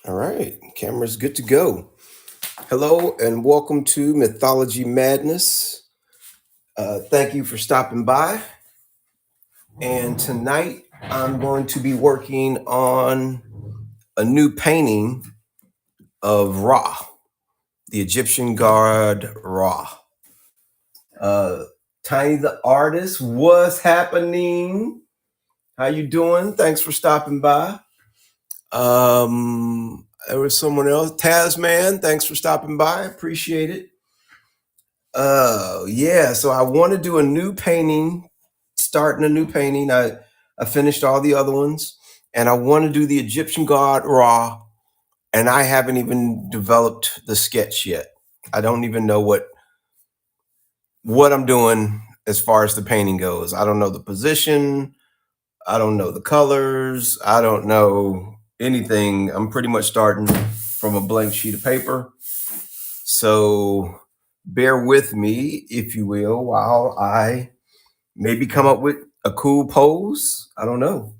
All right, camera's good to go. Hello and welcome to Mythology Madness. Thank you for stopping by. And tonight I'm going to be working on a new painting of Ra, the Egyptian god Ra. Uh, Tiny the artist, what's happening? How you doing? Thanks for stopping by. There was someone else, Tasman. Thanks for stopping by. Appreciate it. Yeah, so I want to do a new painting, starting a new painting. I finished all the other ones, and I want to do the Egyptian god Ra, and I haven't even developed the sketch yet. I don't even know what I'm doing as far as the painting goes. I don't know the position, I don't know the colors, I don't know anything. I'm pretty much starting from a blank sheet of paper. So bear with me, if you will, while I maybe come up with a cool pose. I don't know.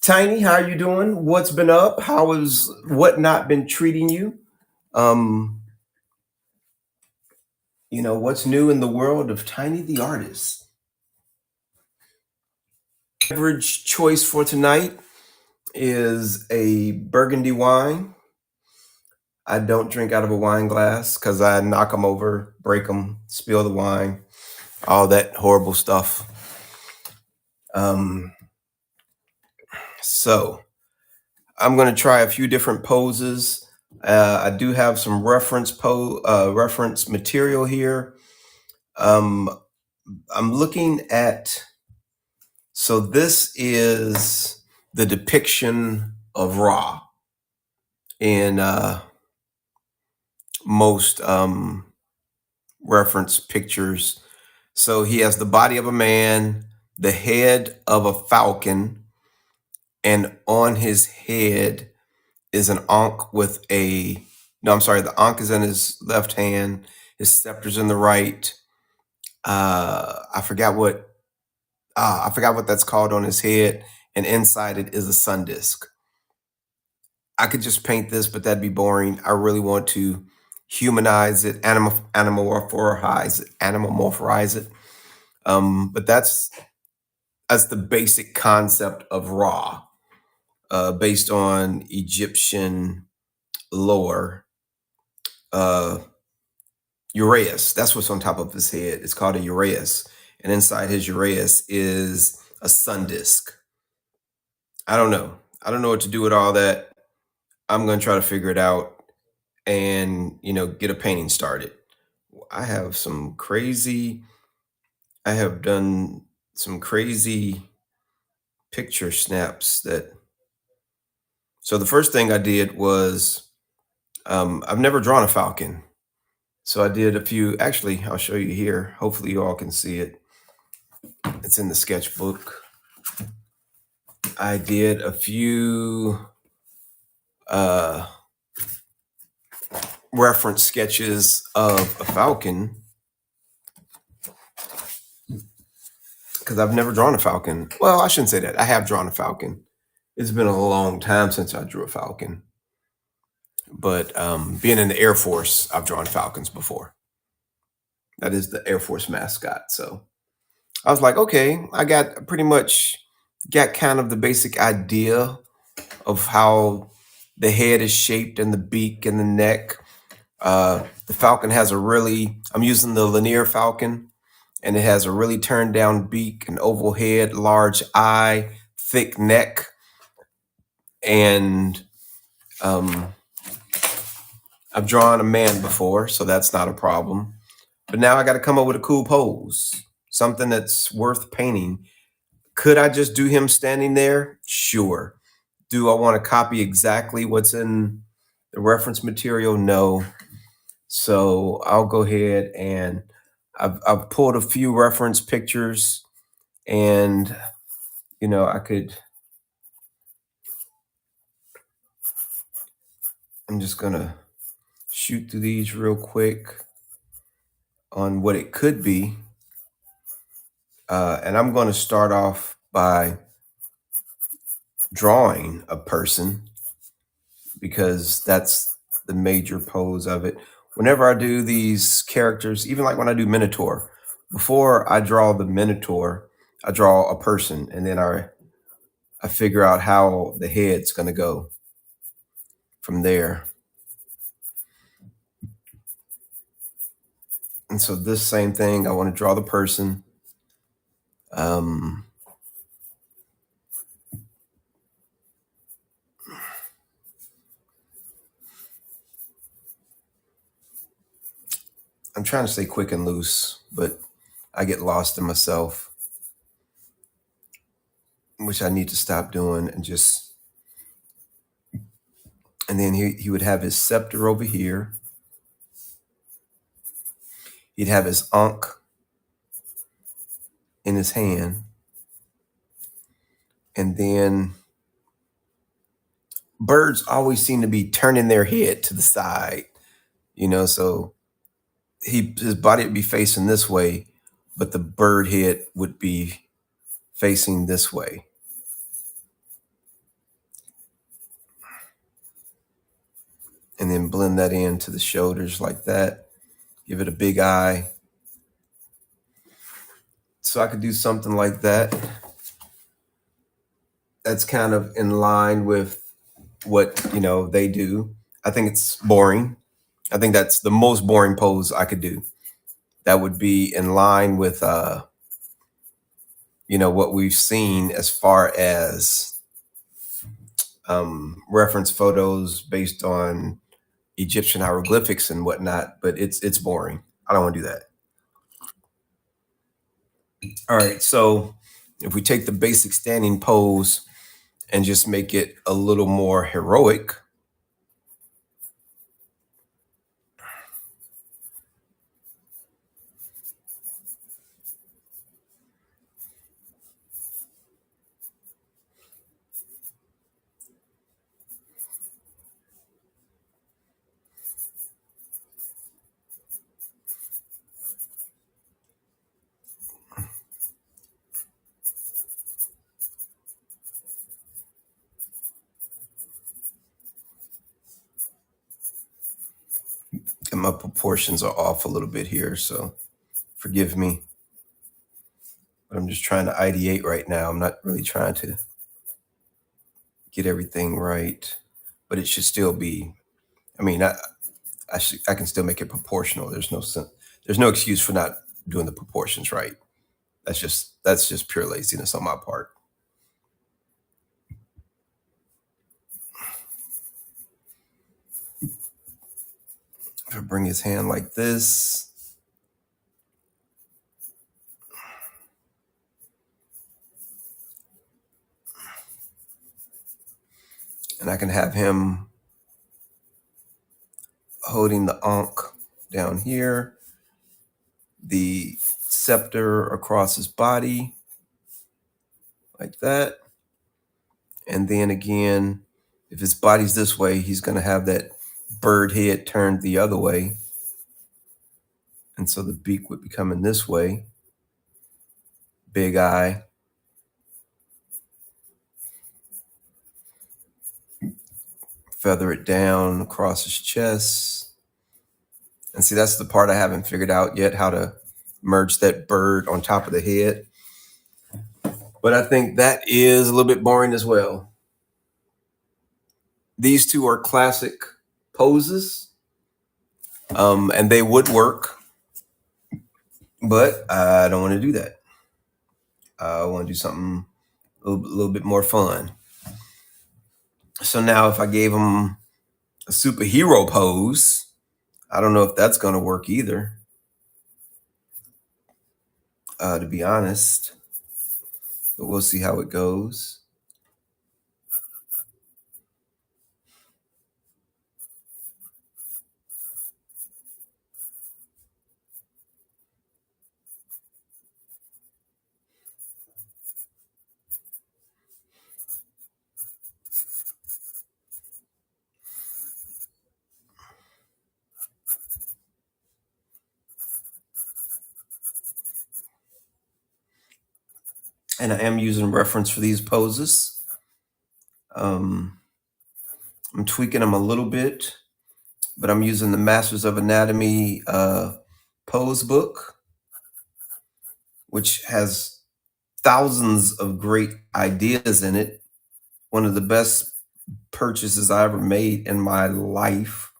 Tiny, how are you doing? What's been up? How has what not been treating you? Um, what's new in the world of Tiny the artist? Beverage choice for tonight is a burgundy wine. I don't drink out of a wine glass because I knock them over, break them, spill the wine, all that horrible stuff. So I'm going to try a few different poses. I do have some reference material here. Um, I'm looking at. So this is the depiction of Ra in most reference pictures. So he has the body of a man, the head of a falcon, and on his head is an ankh with a no, I'm sorry, the ankh is in his left hand, his scepter's in the right. I forgot what that's called on his head, and inside it is a sun disk. I could just paint this, but that'd be boring. I really want to humanize it, anamorphorize it. But that's the basic concept of Ra, based on Egyptian lore. Uh, Uraeus, that's what's on top of his head. It's called a Uraeus. And inside his Uraeus is a sun disk. I don't know. I don't know what to do with all that. I'm going to try to figure it out and, get a painting started. I have done some crazy picture snaps so the first thing I did was, I've never drawn a falcon. So I did a few, actually, I'll show you here. Hopefully you all can see it. It's in the sketchbook. I did a few reference sketches of a falcon because I've never drawn a falcon. Well, I shouldn't say that. I have drawn a falcon. It's been a long time since I drew a falcon. But being in the Air Force, I've drawn falcons before. That is the Air Force mascot. So I was like, okay, I got pretty much got kind of the basic idea of how the head is shaped and the beak and the neck. The falcon has I'm using the linear falcon, and it has a really turned down beak, an oval head, large eye, thick neck. And I've drawn a man before, so that's not a problem. But now I got to come up with a cool pose, something that's worth painting. Could I just do him standing there? Sure. Do I want to copy exactly what's in the reference material? No. So I'll go ahead and I've pulled a few reference pictures, and I'm just gonna shoot through these real quick on what it could be. And I'm going to start off by drawing a person. because that's the major pose of it. Whenever I do these characters, even like when I do Minotaur, before I draw the Minotaur, I draw a person, and then I figure out how the head's going to go from there. And so this same thing, I want to draw the person. Um, I'm trying to stay quick and loose, but I get lost in myself, which I need to stop doing, and just, and then he would have his scepter over here. He'd have his ankh in his hand, and then birds always seem to be turning their head to the side, so his body would be facing this way, but the bird head would be facing this way. And then blend that into the shoulders like that. Give it a big eye. So I could do something like that. That's kind of in line with what, they do. I think it's boring. I think that's the most boring pose I could do. That would be in line with, what we've seen as far as reference photos based on Egyptian hieroglyphics and whatnot, but it's boring. I don't want to do that. All right, so if we take the basic standing pose and just make it a little more heroic, and my proportions are off a little bit here, so forgive me. But I'm just trying to ideate right now. I'm not really trying to get everything right, but it should still be. I mean, I can still make it proportional. There's no excuse for not doing the proportions right. That's just pure laziness on my part. If I bring his hand like this, and I can have him holding the ankh down here, the scepter across his body, like that. And then again, if his body's this way, he's going to have that bird head turned the other way. And so the beak would be coming this way, big eye. Feather it down across his chest. And see, that's the part I haven't figured out yet, how to merge that bird on top of the head. But I think that is a little bit boring as well. These two are classic poses, and they would work, but I don't want to do that. I want to do something a little bit more fun. So now if I gave him a superhero pose, I don't know if that's going to work either, to be honest. But we'll see how it goes. And I am using reference for these poses. I'm tweaking them a little bit, but I'm using the Masters of Anatomy pose book, which has thousands of great ideas in it. One of the best purchases I ever made in my life.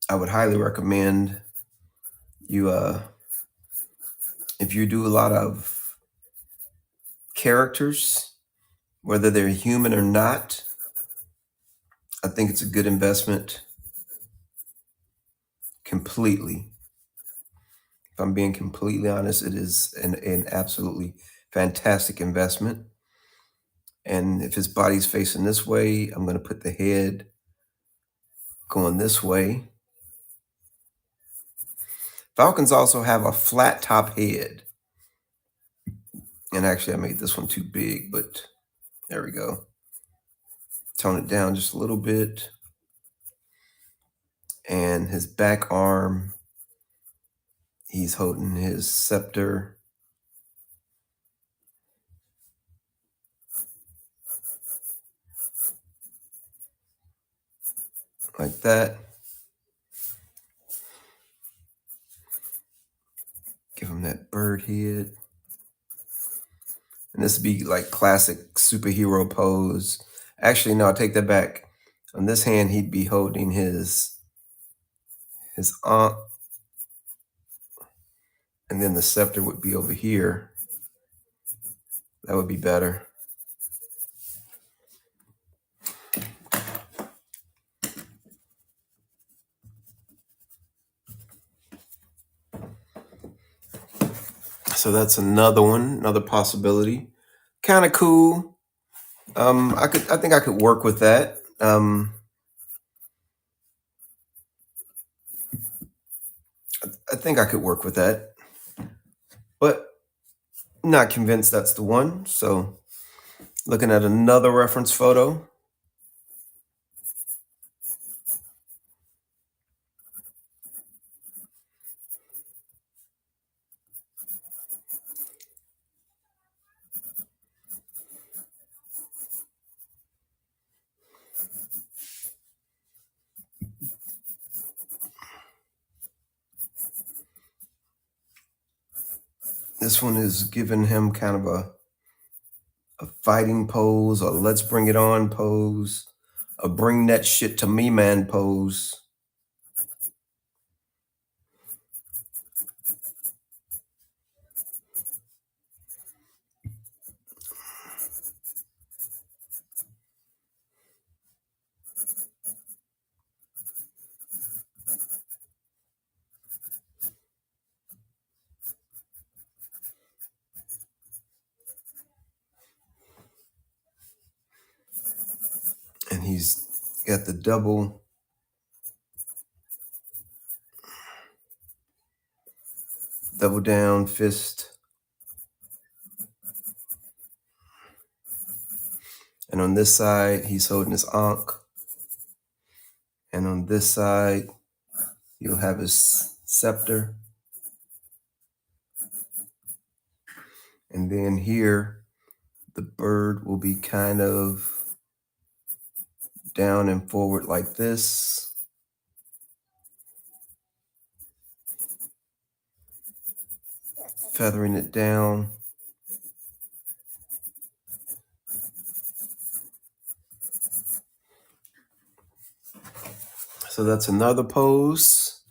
I would highly recommend you if you do a lot of characters, whether they're human or not. I think it's a good investment completely. If I'm being completely honest, it is an absolutely fantastic investment. And if his body's facing this way, I'm going to put the head going this way. Falcons also have a flat top head. And actually, I made this one too big, but there we go. Tone it down just a little bit. And his back arm, he's holding his scepter. Like that. Give him that bird head. And this would be like classic superhero pose. Actually, no, I take that back. On this hand, he'd be holding his aunt, and then the scepter would be over here. That would be better. So that's another one, another possibility. Kind of cool. I think I could work with that. I think I could work with that, but not convinced that's the one. So looking at another reference photo. This one is giving him kind of a fighting pose, a let's bring it on pose, a bring that shit to me man pose. And he's got the double down fist. And on this side, he's holding his ankh. And on this side, you'll have his scepter. And then here, the bird will be kind of down and forward like this. Feathering it down. So that's another pose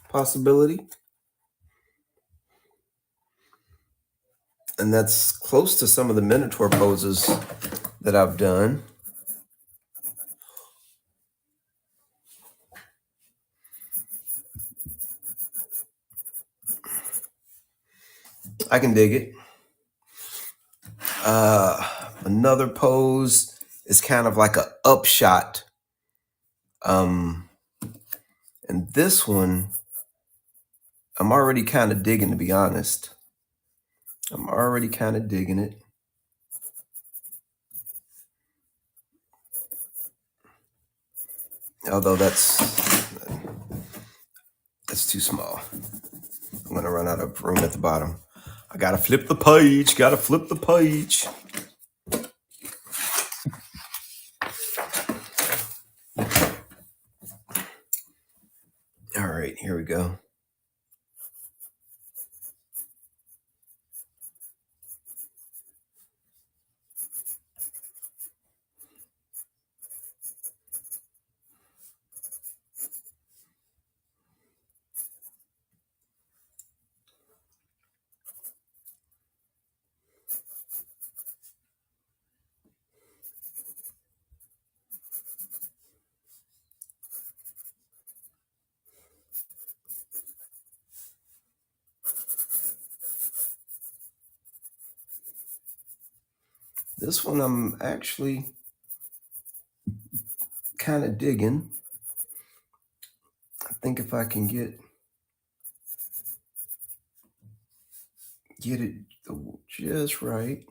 possibility. And that's close to some of the Minotaur poses that I've done. I can dig it. Another pose is kind of like a upshot. And this one, I'm already kind of digging, to be honest. I'm already kind of digging it. Although that's too small. I'm gonna run out of room at the bottom. I gotta flip the page. Gotta flip the page. All right, here we go. This one I'm actually kind of digging. I think if I can get it just right.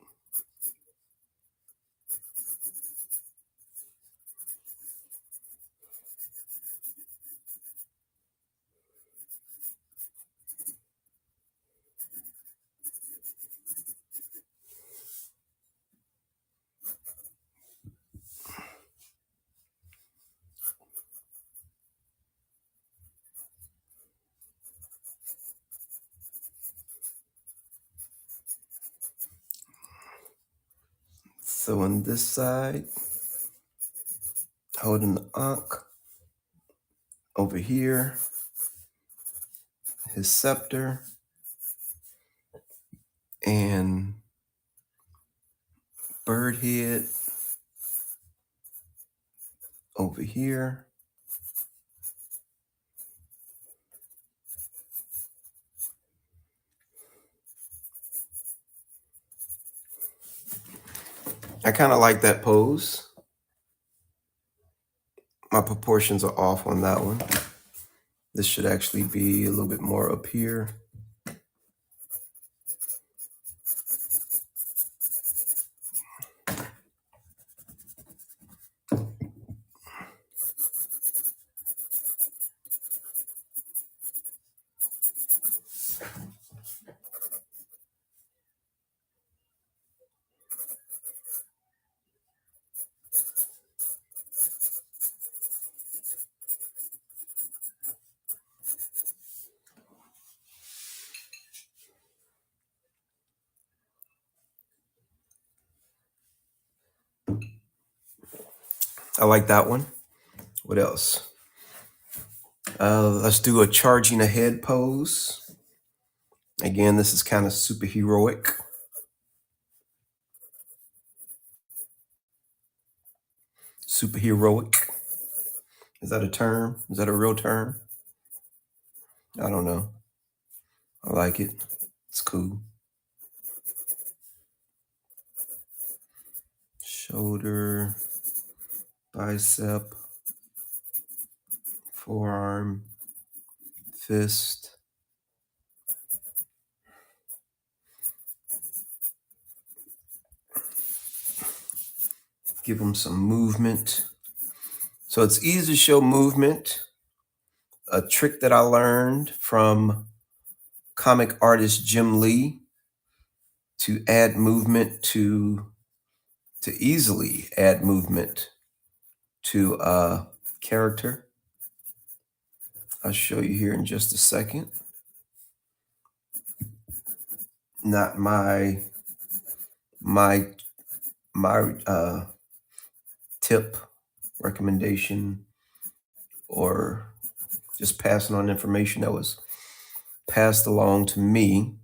So on this side, holding the Ankh. Over here, his scepter and bird head over here. I kind of like that pose. My proportions are off on that one. This should actually be a little bit more up here. I like that one. What else? Let's do a charging ahead pose. Again, this is kind of superheroic. Superheroic. Is that a term? Is that a real term? I don't know. I like it. It's cool. Shoulder, bicep, forearm, fist. Give them some movement. So it's easy to show movement. A trick that I learned from comic artist Jim Lee to add movement to easily add movement to a character. I'll show you here in just a second. Not my tip, recommendation, or just passing on information that was passed along to me.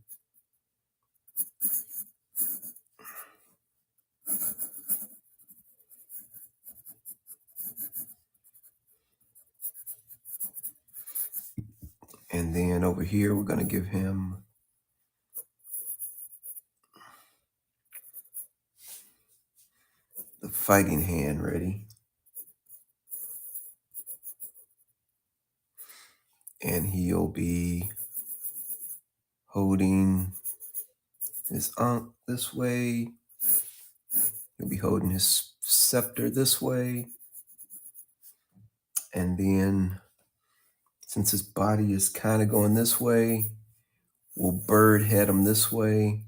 And then over here, we're going to give him the fighting hand ready. And he'll be holding his Ankh this way. He'll be holding his scepter this way. And then, since his body is kind of going this way, We'll bird head them this way.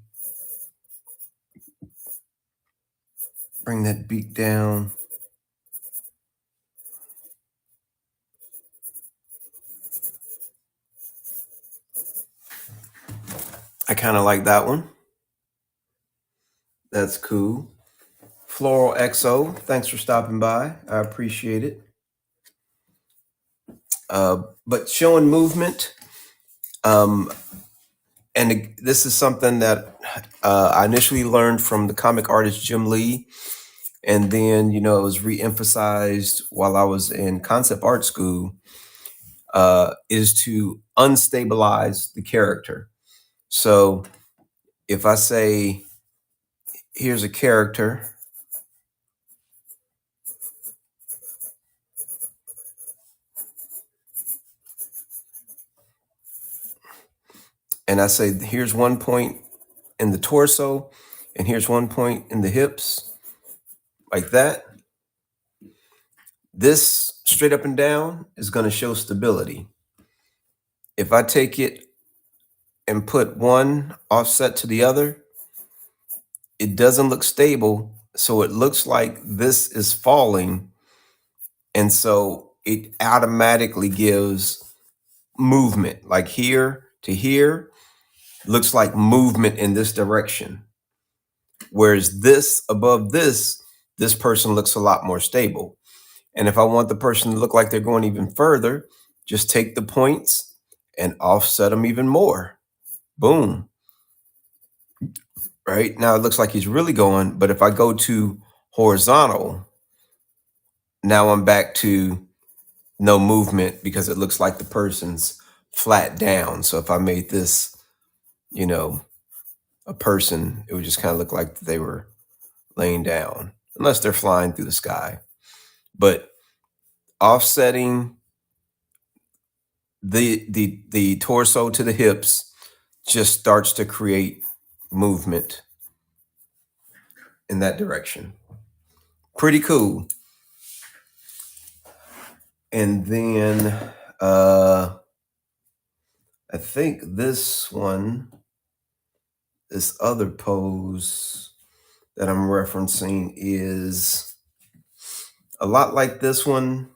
Bring that beak down. I kind of like that one. That's cool. Floral XO, thanks for stopping by. I appreciate it. But showing movement, and this is something that I initially learned from the comic artist Jim Lee, and then it was re-emphasized while I was in concept art school. Is to unstabilize the character. So if I say, here's a character, and I say, here's one point in the torso, and here's one point in the hips, like that, this straight up and down is going to show stability. If I take it and put one offset to the other, it doesn't look stable. So it looks like this is falling. And so it automatically gives movement, like here to here looks like movement in this direction. Whereas this above this person looks a lot more stable. And if I want the person to look like they're going even further, just take the points and offset them even more. Boom. Right now it looks like he's really going, but if I go to horizontal, now I'm back to no movement because it looks like the person's flat down. So if I made this, a person, it would just kind of look like they were laying down, unless they're flying through the sky. But offsetting the torso to the hips just starts to create movement in that direction. Pretty cool. And then I think this other pose that I'm referencing is a lot like this one,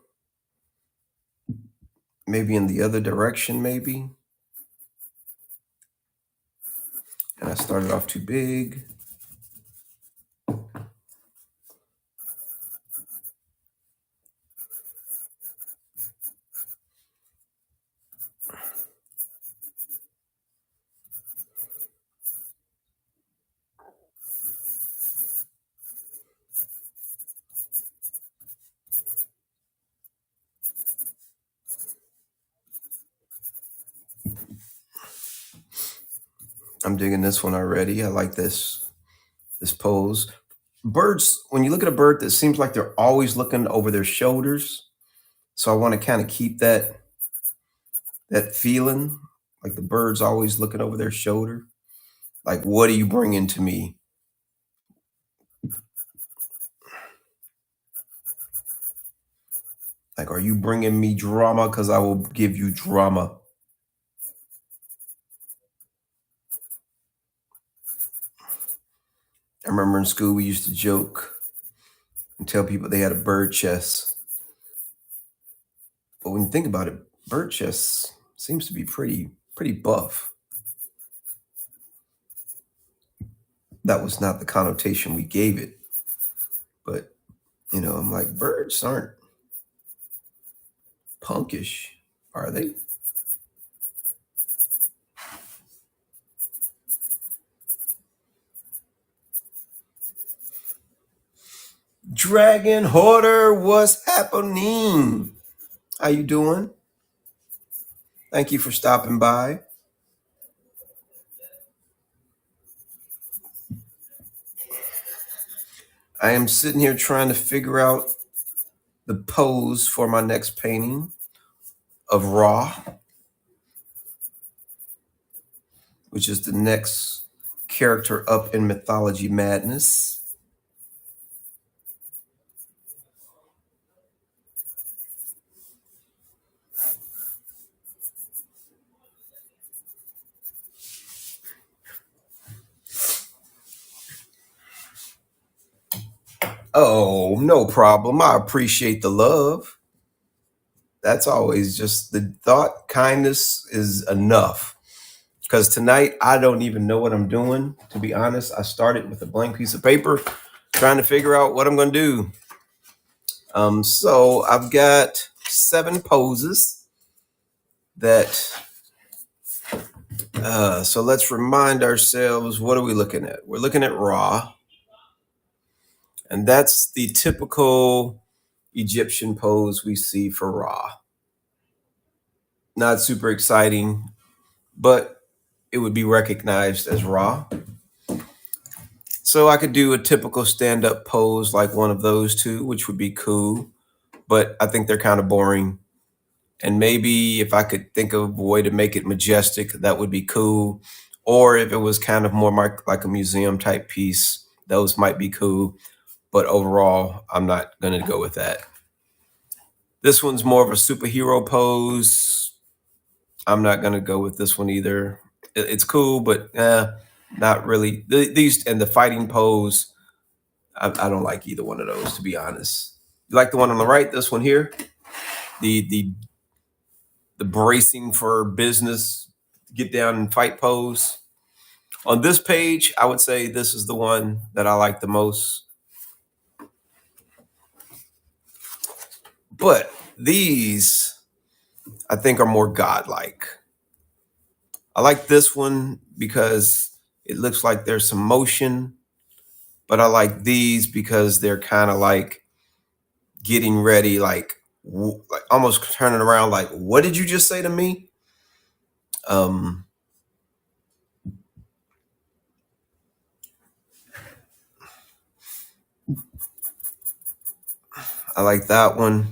maybe in the other direction, maybe. And I started off too big. I'm digging this one already. I like this pose. Birds, when you look at a bird, that seems like they're always looking over their shoulders. So I want to kind of keep that feeling, like the bird's always looking over their shoulder. Like, what are you bringing to me? Like, are you bringing me drama? Because I will give you drama. I remember in school we used to joke and tell people they had a bird chest. But when you think about it, bird chest seems to be pretty buff. That was not the connotation we gave it. But, I'm like, birds aren't punkish, are they? Dragon Hoarder, what's happening? How you doing? Thank you for stopping by. I am sitting here trying to figure out the pose for my next painting of Ra, which is the next character up in Mythology Madness. Oh, no problem. I appreciate the love. That's always just the thought. Kindness is enough. Because tonight, I don't even know what I'm doing. To be honest, I started with a blank piece of paper trying to figure out what I'm going to do. So I've got 7 poses that, so let's remind ourselves, what are we looking at? We're looking at Ra, and that's the typical Egyptian pose we see for Ra. Not super exciting, but it would be recognized as Ra. So I could do a typical stand-up pose like one of those two, which would be cool, but I think they're kind of boring. And maybe if I could think of a way to make it majestic, that would be cool. Or if it was kind of more like a museum type piece, those might be cool. But overall, I'm not going to go with that. This one's more of a superhero pose. I'm not going to go with this one either. It's cool, but not really. These and the fighting pose, I don't like either one of those, to be honest. You like the one on the right, this one here? The bracing for business, get down and fight pose. On this page, I would say this is the one that I like the most. But these, I think, are more godlike. I like this one because it looks like there's some motion, but I like these because they're kind of like getting ready, like almost turning around, like, what did you just say to me? Um, I like that one.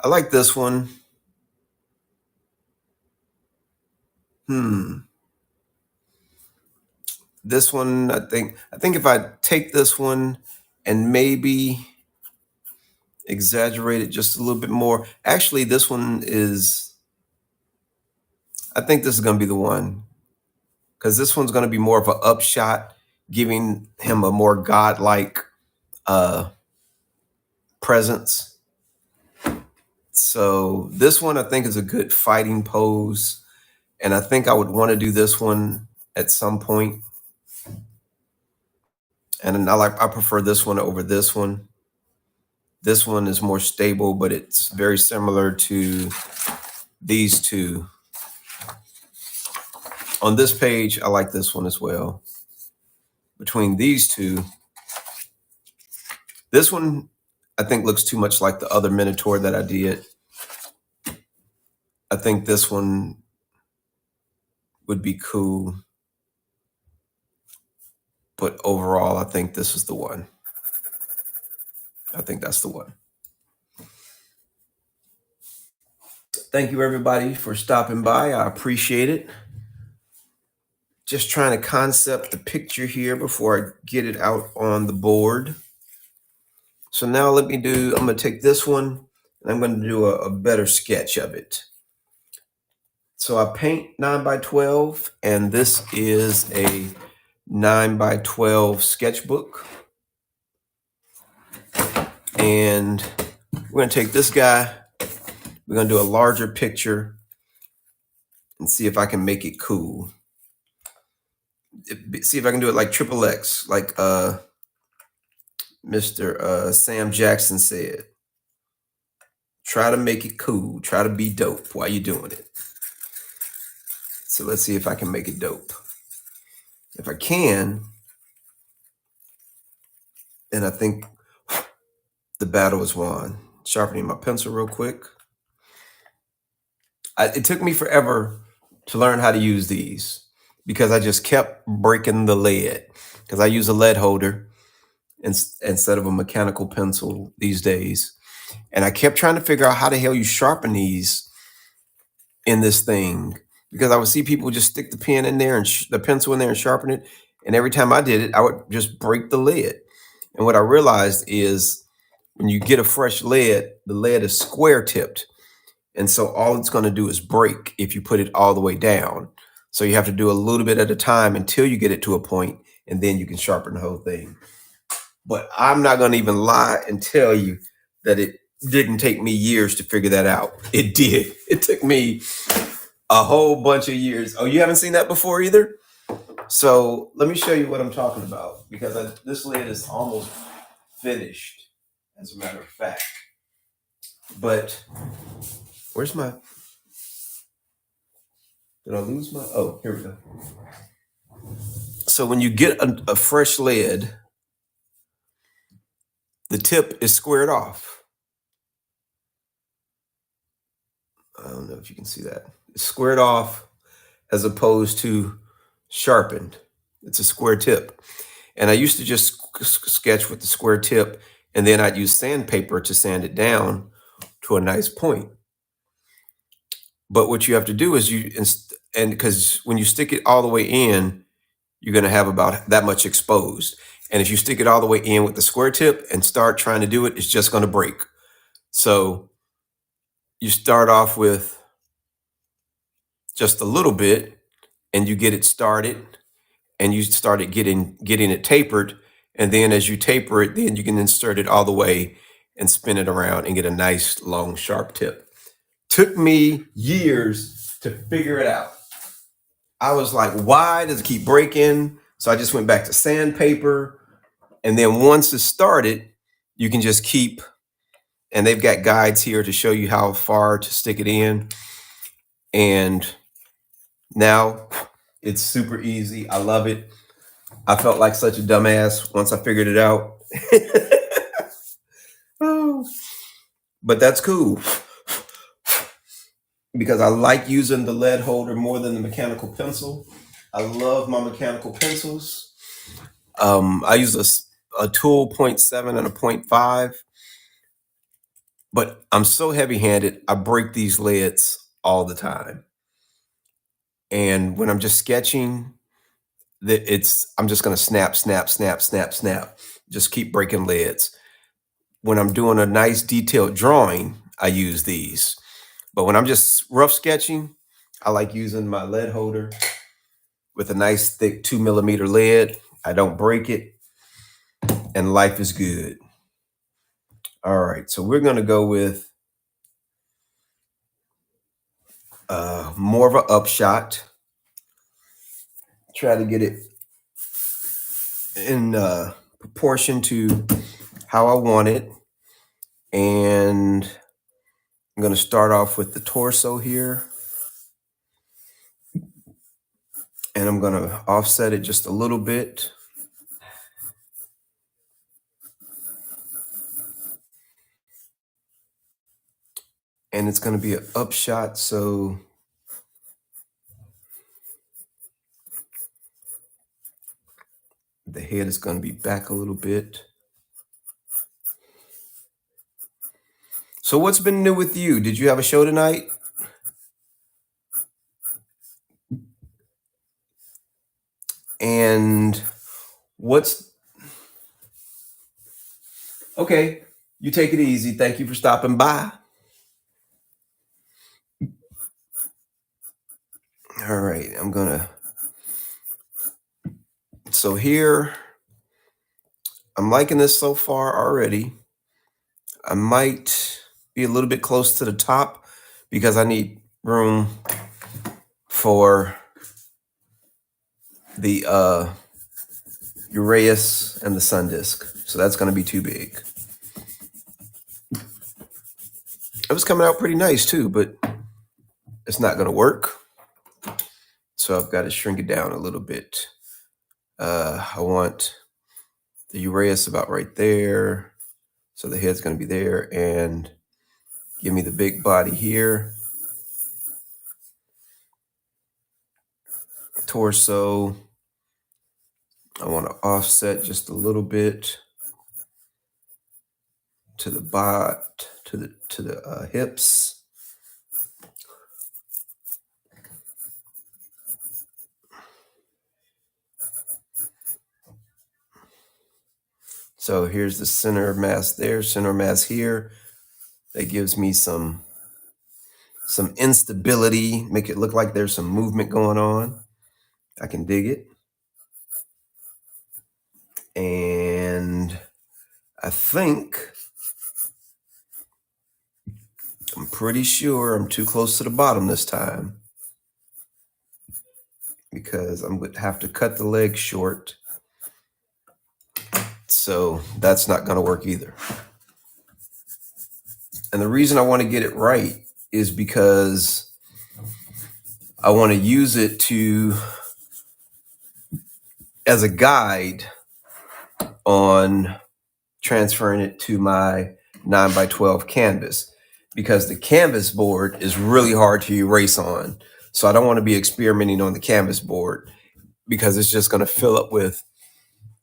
I like this one. This one, I think if I take this one and maybe exaggerate it just a little bit more. Actually, this one is, I think this is going to be the one, because this one's going to be more of an upshot, giving him a more godlike uh, presence. So this one, I think, is a good fighting pose. And I think I would want to do this one at some point. And I prefer this one over this one. This one is more stable, but it's very similar to these two. On this page, I like this one as well. Between these two, this one, I think, looks too much like the other Minotaur that I did. I think this one would be cool. But overall, I think this is the one. I think that's the one. Thank you, everybody, for stopping by. I appreciate it. Just trying to concept the picture here before I get it out on the board. So now I'm going to take this one and I'm going to do a better sketch of it. So I paint 9x12, and this is a 9x12 sketchbook. And we're going to take this guy, we're going to do a larger picture and see if I can make it cool. See if I can do it like Triple X, like Mr. Sam Jackson said. Try to make it cool. Try to be dope while you're doing it. So let's see if I can make it dope. If I can, then I think the battle is won. Sharpening my pencil real quick. It took me forever to learn how to use these because I just kept breaking the lead, because I use a lead holder instead of a mechanical pencil these days. And I kept trying to figure out how the hell you sharpen these in this thing, because I would see people just stick the pen in there and the pencil in there and sharpen it. And every time I did it, I would just break the lead. And what I realized is when you get a fresh lead, the lead is square tipped. And so all it's going to do is break if you put it all the way down. So you have to do a little bit at a time until you get it to a point, and then you can sharpen the whole thing. But I'm not going to even lie and tell you that it didn't take me years to figure that out. It did. It took me a whole bunch of years. Oh, you haven't seen that before either? So let me show you what I'm talking about, because this lid is almost finished, as a matter of fact. But where's my, did I lose my, oh, here we go. So when you get a fresh lid, the tip is squared off. I don't know if you can see that. It's squared off as opposed to sharpened. It's a square tip. And I used to just sketch with the square tip, and then I'd use sandpaper to sand it down to a nice point. But what you have to do is and because when you stick it all the way in, you're going to have about that much exposed. And if you stick it all the way in with the square tip and start trying to do it, it's just going to break. So you start off with just a little bit, and you get it started, and you started getting it tapered. And then as you taper it, then you can insert it all the way and spin it around and get a nice long sharp tip. Took me years to figure it out. I was like, why does it keep breaking? So I just went back to sandpaper. And then once it's started, you can just keep, and they've got guides here to show you how far to stick it in. And now it's super easy. I love it. I felt like such a dumbass once I figured it out. Oh, but that's cool, because I like using the lead holder more than the mechanical pencil. I love my mechanical pencils. I use a tool 0.7 and a 0.5, but I'm so heavy-handed, I break these leads all the time. And when I'm just sketching, I'm just going to snap, snap, snap, snap, snap. Just keep breaking leads. When I'm doing a nice detailed drawing, I use these. But when I'm just rough sketching, I like using my lead holder with a nice thick 2mm lead. I don't break it, and life is good. All right, so we're going to go with more of an upshot. Try to get it in proportion to how I want it. And I'm going to start off with the torso here. And I'm going to offset it just a little bit. And it's going to be an upshot, so the head is going to be back a little bit. So what's been new with you? Did you have a show tonight? And okay, you take it easy. Thank you for stopping by. All right, so here, I'm liking this so far already. I might be a little bit close to the top because I need room for the Uraeus and the sun disk. So that's going to be too big. It was coming out pretty nice too, but it's not going to work. So I've got to shrink it down a little bit. I want the Uraeus about right there. So the head's going to be there, and give me the big body here. Torso, I want to offset just a little bit to the bot, to the hips. So here's the center mass there, center mass here. That gives me some instability, make it look like there's some movement going on. I can dig it. And think I'm pretty sure I'm too close to the bottom this time because I'm going to have to cut the leg short. So that's not going to work either. And the reason I want to get it right is because I want to use it as a guide on transferring it to my 9x12 canvas, because the canvas board is really hard to erase on. So I don't want to be experimenting on the canvas board because it's just going to fill up with,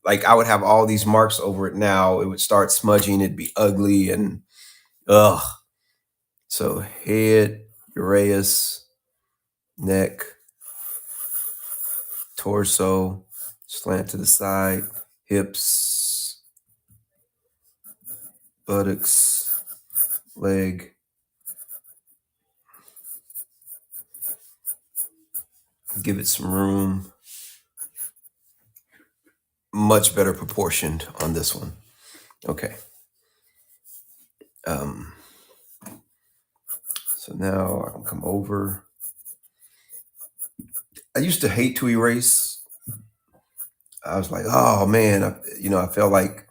like, I would have all these marks over it now. It would start smudging. It'd be ugly and ugh. So head, uraeus, neck, torso, slant to the side, hips, buttocks, leg. Give it some room. Much better proportioned on this one. Okay. So now I can come over. I used to hate to erase. I was like, oh man, I felt like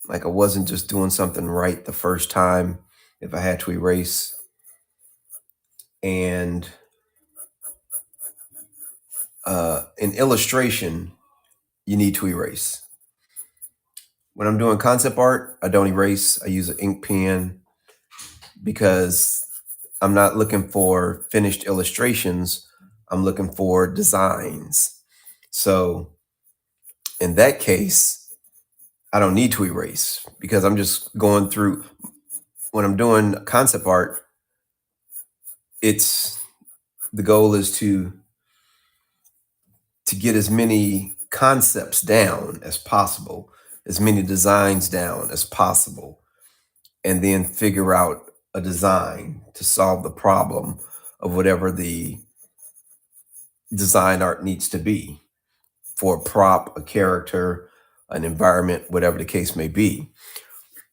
I wasn't just doing something right the first time if I had to erase. And in illustration, you need to erase. When I'm doing concept art, I don't erase. I use an ink pen because I'm not looking for finished illustrations. I'm looking for designs. So in that case, I don't need to erase because I'm just going through. When I'm doing concept art, the goal is to get as many concepts down as possible, as many designs down as possible, and then figure out a design to solve the problem of whatever the design art needs to be for a prop, a character, an environment, whatever the case may be.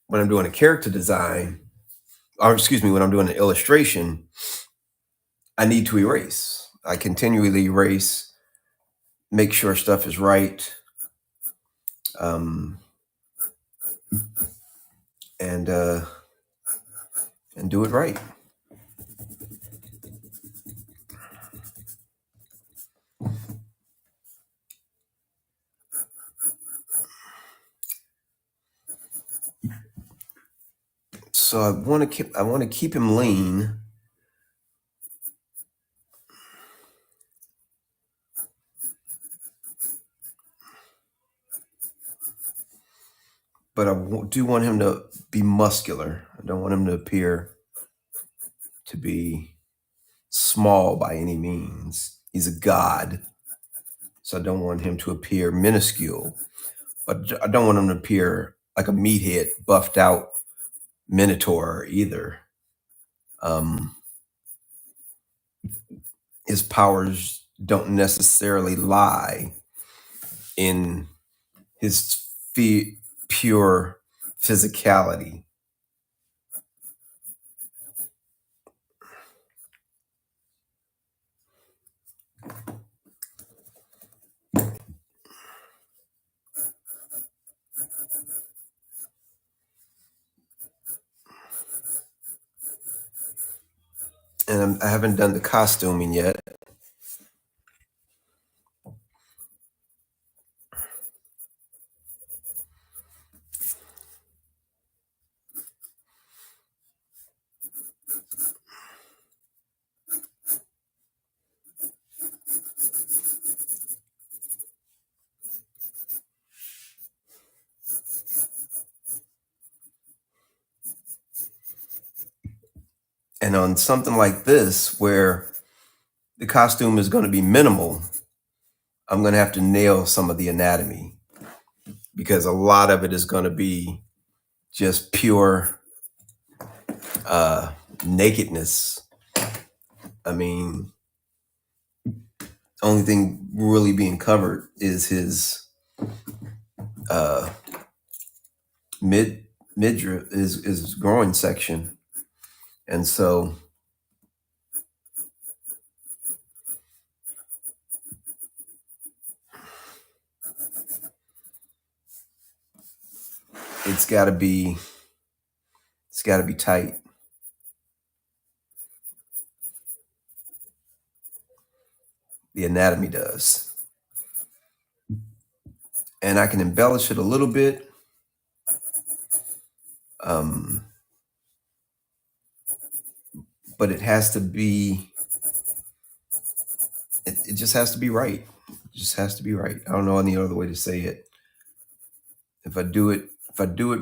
When I'm doing a character design, or excuse me, when I'm doing an illustration, I need to erase. I continually erase, make sure stuff is right, and do it right. So I want to keep him lean. But I do want him to be muscular. I don't want him to appear to be small by any means. He's a god. So I don't want him to appear minuscule. But I don't want him to appear like a meathead, buffed out minotaur either. His powers don't necessarily lie in his pure physicality. And I haven't done the costuming yet. And on something like this, where the costume is going to be minimal, I'm going to have to nail some of the anatomy because a lot of it is going to be just pure nakedness. I mean, only thing really being covered is his mid midriff is groin section, and so it's got to be it's got to be tight. The anatomy does, and I can embellish it a little bit. Um, but it has to be. It just has to be right. It just has to be right. I don't know any other way to say it. If I do it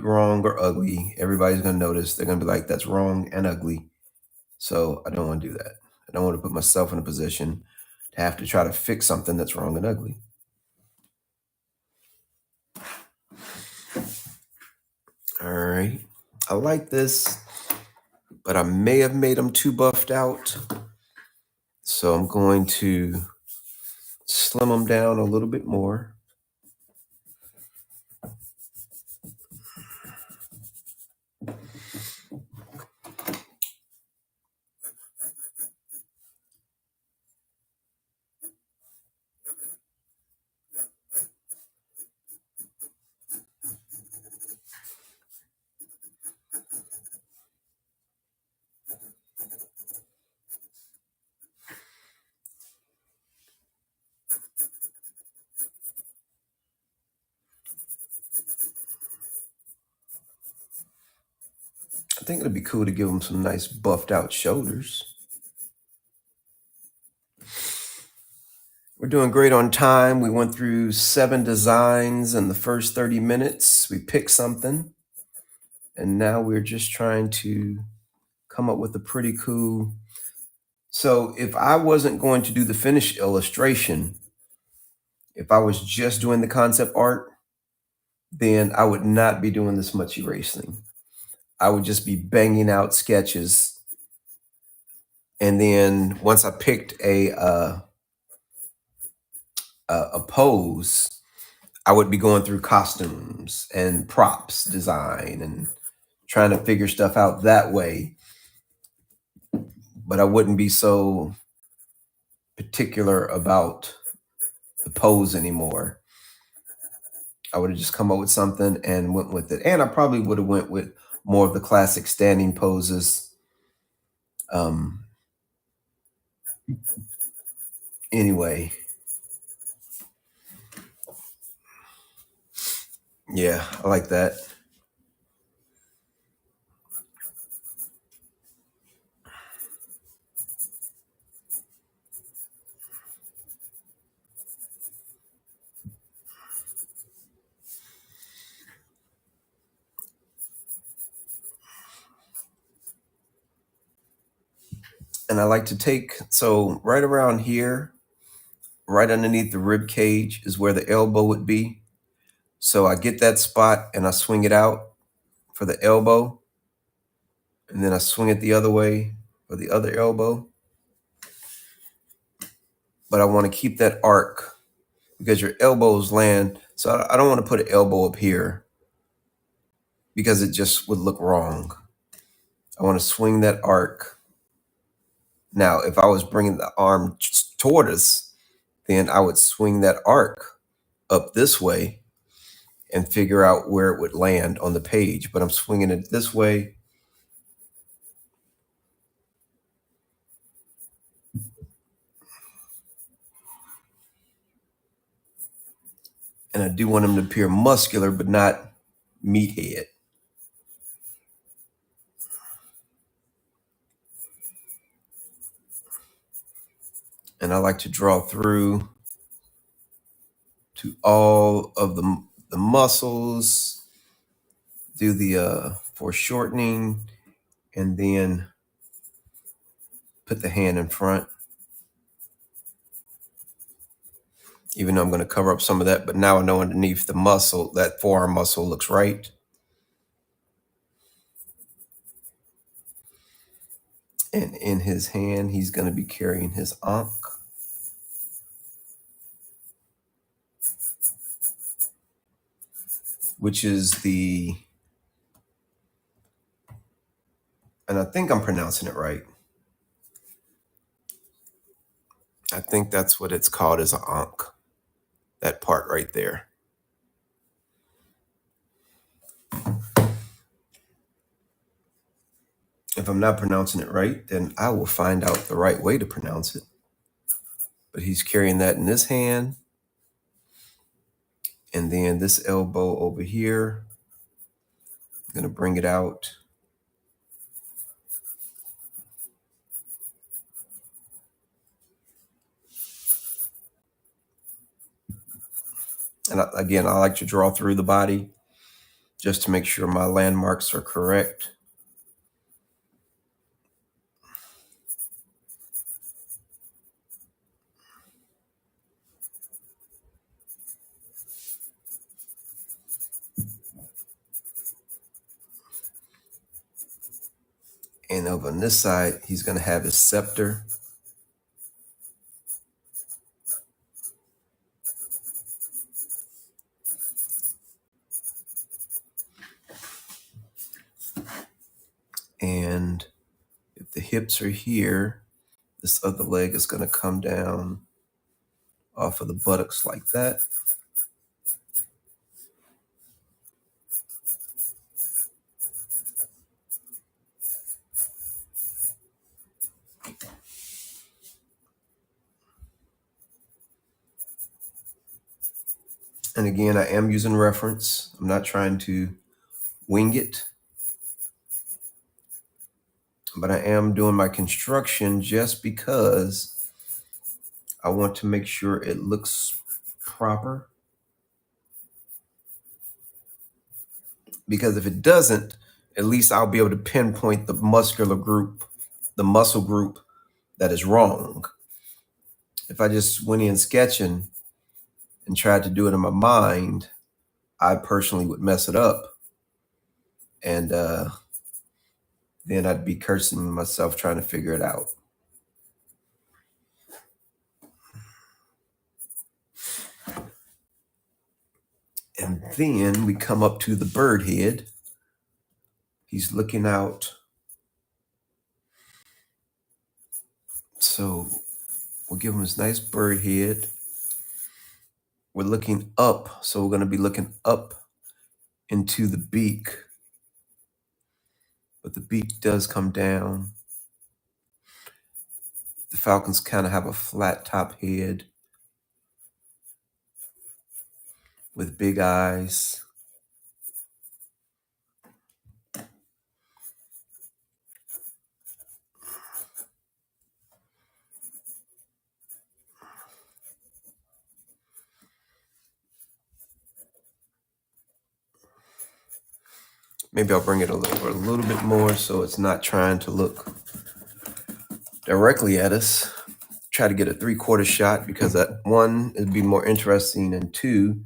wrong or ugly, everybody's gonna notice. They're gonna be like, "That's wrong and ugly." So I don't want to do that. I don't want to put myself in a position to have to try to fix something that's wrong and ugly. All right. I like this, but I may have made them too buffed out. So I'm going to slim them down a little bit more. I think it'd be cool to give them some nice buffed out shoulders. We're doing great on time. We went through 7 designs in the first 30 minutes. We picked something, and now we're just trying to come up with a pretty cool. So if I wasn't going to do the finished illustration, if I was just doing the concept art, then I would not be doing this much erasing. I would just be banging out sketches. And then once I picked a pose, I would be going through costumes and props design and trying to figure stuff out that way. But I wouldn't be so particular about the pose anymore. I would have just come up with something and went with it. And I probably would have went with more of the classic standing poses. Anyway, yeah, I like that. And I like to take, so right around here, right underneath the rib cage is where the elbow would be. So I get that spot and I swing it out for the elbow. And then I swing it the other way for the other elbow. But I want to keep that arc because your elbows land. So I don't want to put an elbow up here because it just would look wrong. I want to swing that arc. Now, if I was bringing the arm toward us, then I would swing that arc up this way and figure out where it would land on the page. But I'm swinging it this way. And I do want them to appear muscular, but not meathead. And I like to draw through to all of the muscles, do the foreshortening, and then put the hand in front. Even though I'm going to cover up some of that, but now I know underneath the muscle, that forearm muscle looks right. And in his hand, he's going to be carrying his ankh, which is the and I think I'm pronouncing it right. I think that's what it's called, is an ankh, that part right there. If I'm not pronouncing it right, then I will find out the right way to pronounce it. But he's carrying that in this hand, and then this elbow over here, I'm going to bring it out. And again, I like to draw through the body just to make sure my landmarks are correct. And over on this side, he's going to have his scepter. And if the hips are here, this other leg is going to come down off of the buttocks like that. And again, I am using reference. I'm not trying to wing it, but I am doing my construction just because I want to make sure it looks proper. Because if it doesn't, at least I'll be able to pinpoint the muscular group, the muscle group that is wrong. If I just went in sketching and tried to do it in my mind, I personally would mess it up. And then I'd be cursing myself trying to figure it out. And then we come up to the bird head. He's looking out. So we'll give him his nice bird head. We're looking up. So we're going to be looking up into the beak. But the beak does come down. The falcons kind of have a flat top head with big eyes. Maybe I'll bring it a little bit more so it's not trying to look directly at us. Try to get a 3/4 shot because that one, it'd be more interesting, and two,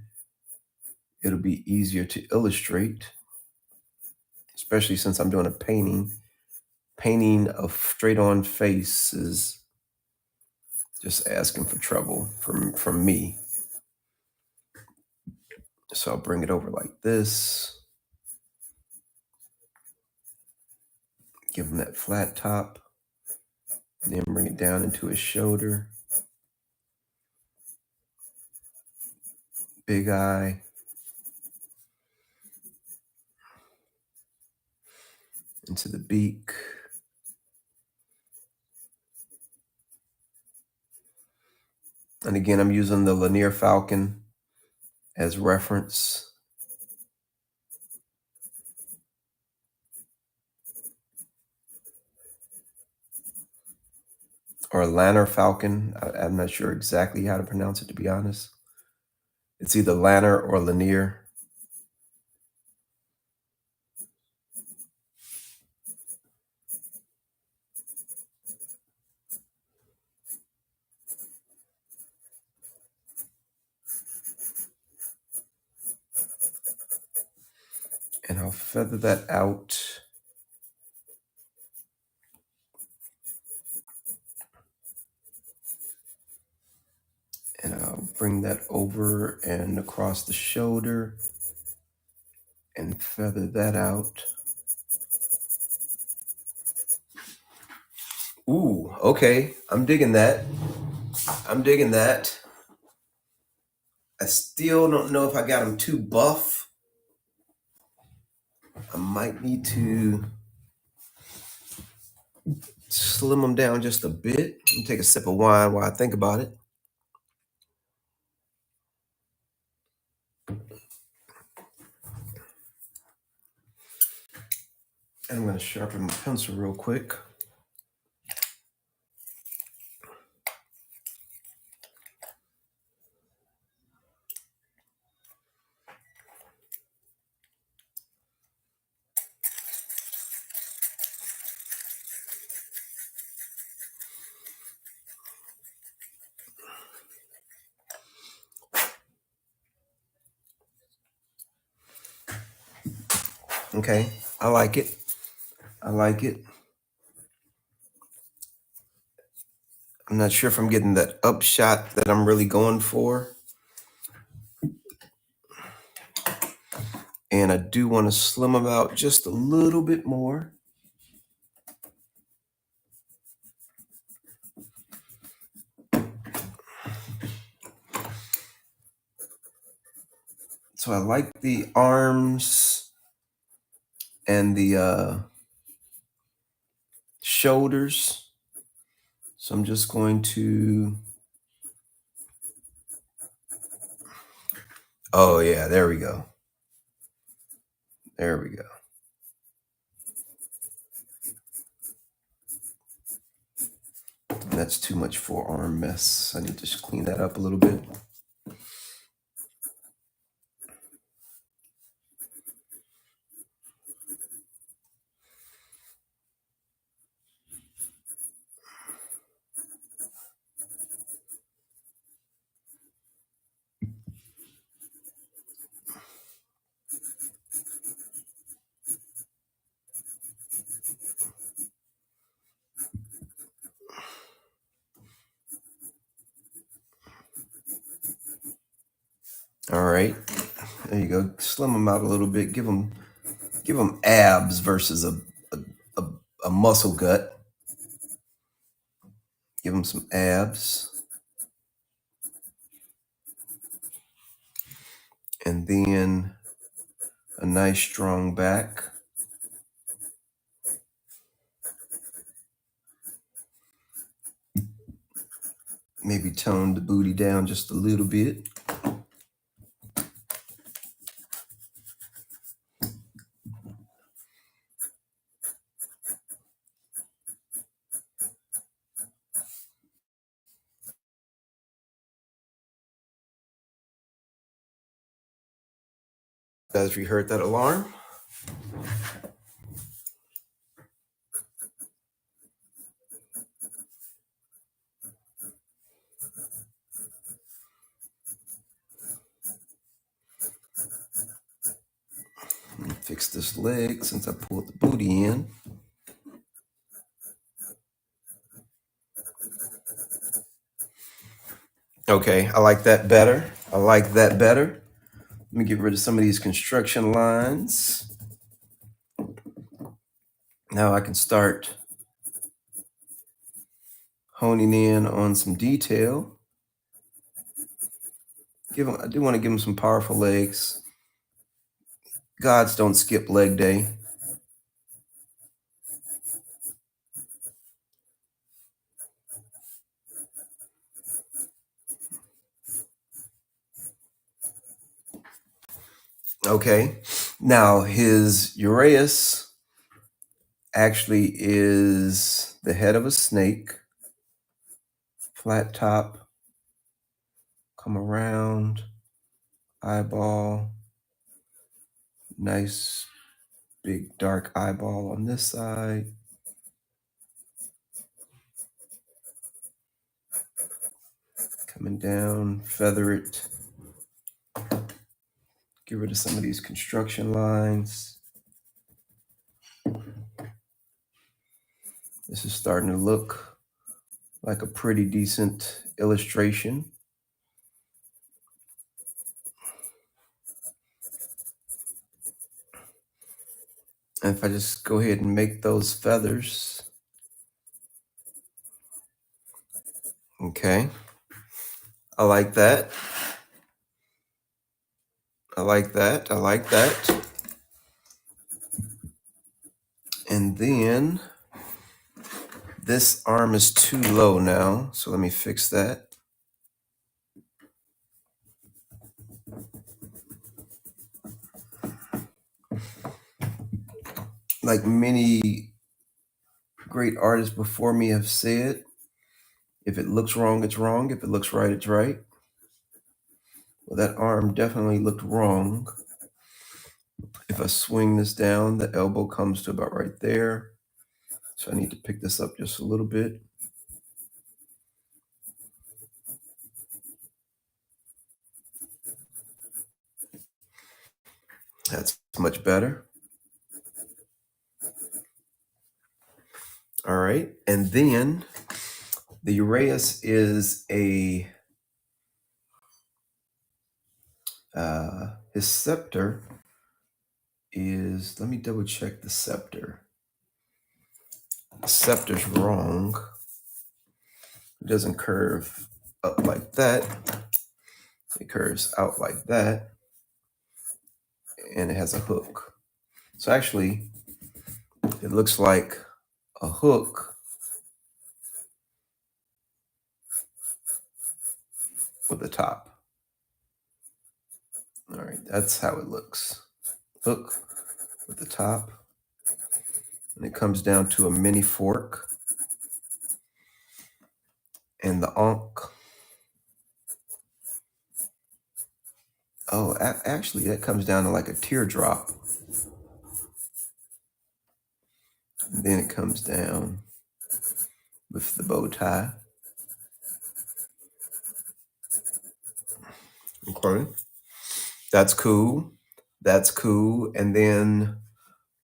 it'll be easier to illustrate, especially since I'm doing a painting. Painting a straight on face is just asking for trouble from me. So I'll bring it over like this. Give him that flat top. And then bring it down into his shoulder. Big eye. Into the beak. And again, I'm using the Lanier Falcon as reference. Or Lanner Falcon. I'm not sure exactly how to pronounce it, to be honest. It's either Lanner or Lanier. And I'll feather that out. And I'll bring that over and across the shoulder and feather that out. Ooh, okay. I'm digging that. I'm digging that. I still don't know if I got them too buff. I might need to slim them down just a bit. Let me take a sip of wine while I think about it. And I'm going to sharpen my pencil real quick. Okay, I like it. I like it. I'm not sure if I'm getting that upshot that I'm really going for. And I do want to slim them out just a little bit more. So I like the arms and the shoulders. So I'm just going to, oh yeah, there we go. There we go. That's too much forearm mess. I need to just clean that up a little bit. All right, there you go. Slim them out a little bit. Give them abs versus a muscle gut. Give them some abs, and then a nice strong back. Maybe tone the booty down just a little bit. Guys, if you heard that alarm, let me fix this leg since I pulled the booty in. Okay, I like that better. I like that better. Let me get rid of some of these construction lines. Now I can start honing in on some detail. I do want to give him some powerful legs. Gods don't skip leg day. Okay, now his Uraeus actually is the head of a snake, flat top, come around, eyeball, nice big dark eyeball on this side. Coming down, feather it. Get rid of some of these construction lines. This is starting to look like a pretty decent illustration. And if I just go ahead and make those feathers Okay. I like that. I like that. I like that. And then this arm is too low now. So let me fix that. Like many great artists before me have said, if it looks wrong, it's wrong. If it looks right, it's right. Well, that arm definitely looked wrong. If I swing this down, the elbow comes to about right there. So I need to pick this up just a little bit. That's much better. All right. And then the Uraeus is his scepter is, let me double check the scepter. The scepter's wrong. It doesn't curve up like that. It curves out like that. And it has a hook. So actually, it looks like a hook with a top. All right, that's how it looks. Hook with the top. And it comes down to a mini fork. And the ankh. Oh, actually, that comes down to like a teardrop. And then it comes down with the bow tie. Okay. That's cool. That's cool. And then,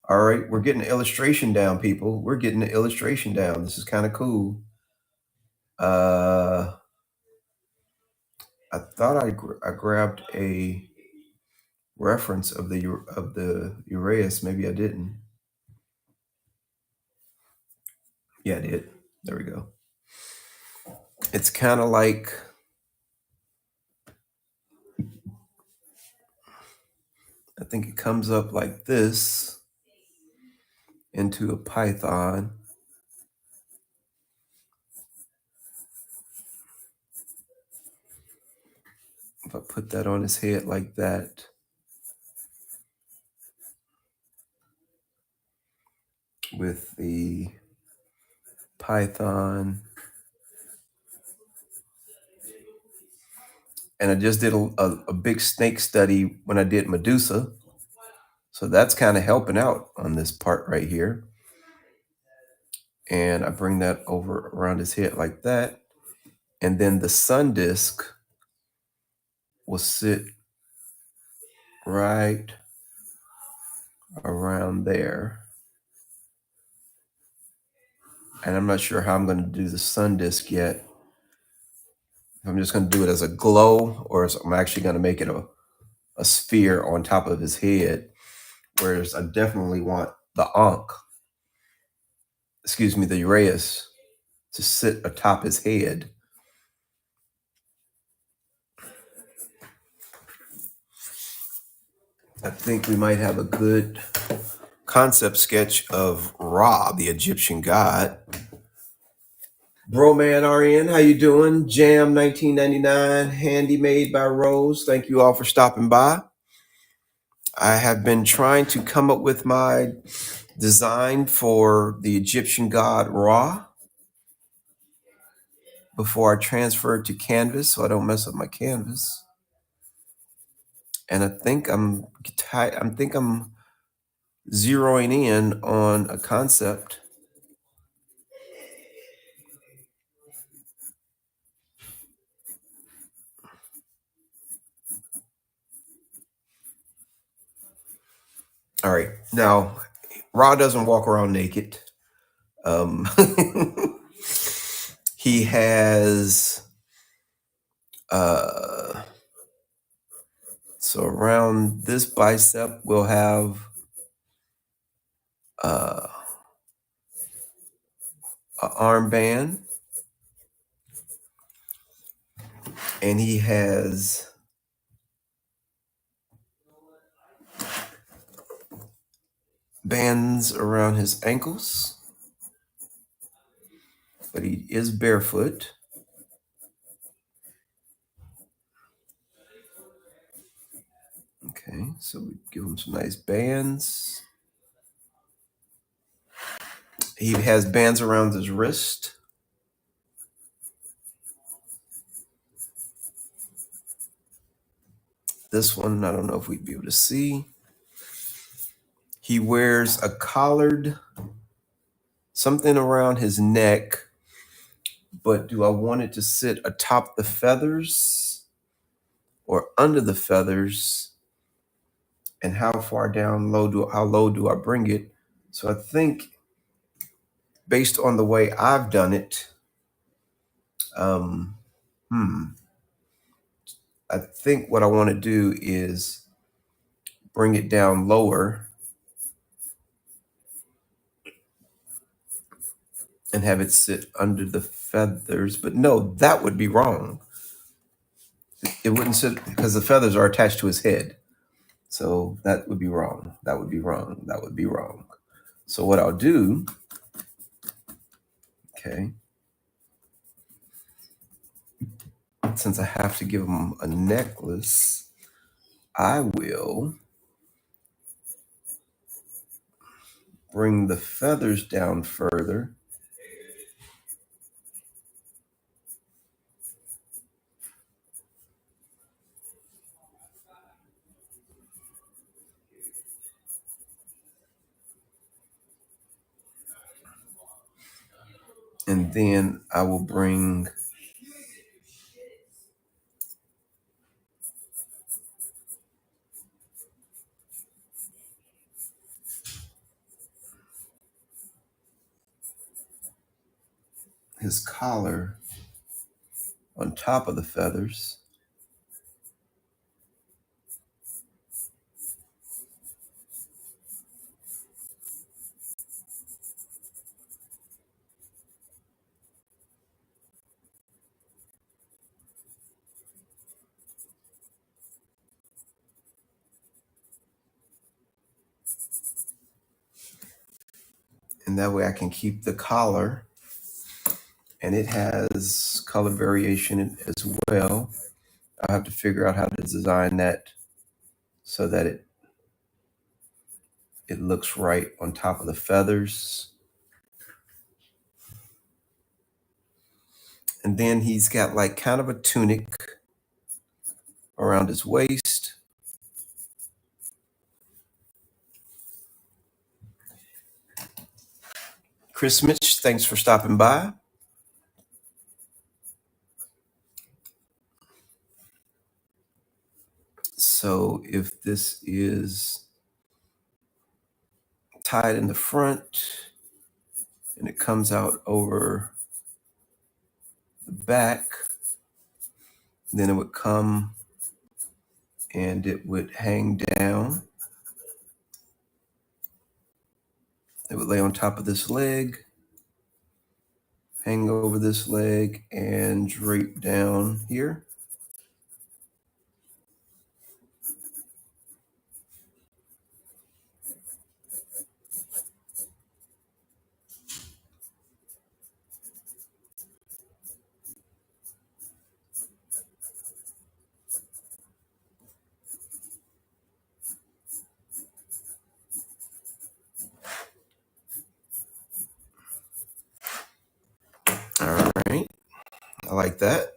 all right, we're getting the illustration down, people. We're getting the illustration down. This is kind of cool. I thought I grabbed a reference of the Uraeus. Maybe I didn't. Yeah, I did. There we go. It's kind of like, I think it comes up like this into a python. If I put that on his head like that, with the python, and I just did a big snake study when I did Medusa. So that's kind of helping out on this part right here. And I bring that over around his head like that. And then the sun disk will sit right around there. And I'm not sure how I'm going to do the sun disk yet. If I'm just going to do it as a glow, or if I'm actually going to make it a sphere on top of his head. Whereas I definitely want the ankh, the Uraeus, to sit atop his head. I think we might have a good concept sketch of Ra, the Egyptian god. Bro man RN, how you doing? Jam 1999, handy made by Rose. Thank you all for stopping by. I have been trying to come up with my design for the Egyptian god Ra before I transfer it to canvas so I don't mess up my canvas. And I think I'm zeroing in on a concept. All right. Now, Ra doesn't walk around naked. He has so around this bicep we'll have an armband, And he has bands around his ankles, but he is barefoot. Okay, so we give him some nice bands. He has bands around his wrist. This one, I don't know if we'd be able to see. He wears a collared, something around his neck, but do I want it to sit atop the feathers or under the feathers? And how far down how low do I bring it? So I think based on the way I've done it, um, I think what I want to do is bring it down lower and have it sit under the feathers. But no, that would be wrong. It wouldn't sit because the feathers are attached to his head. So that would be wrong. That would be wrong. That would be wrong. So what I'll do, okay, since I have to give him a necklace, I will bring the feathers down further. And then I will bring his collar on top of the feathers. And that way I can keep the collar, and it has color variation as well. I have to figure out how to design that so that it looks right on top of the feathers. And then he's got like kind of a tunic around his waist. Chris Mitch, thanks for stopping by. So if this is tied in the front and it comes out over the back, then it would come and it would hang down. It would lay on top of this leg, hang over this leg, and drape down here. All right, I like that.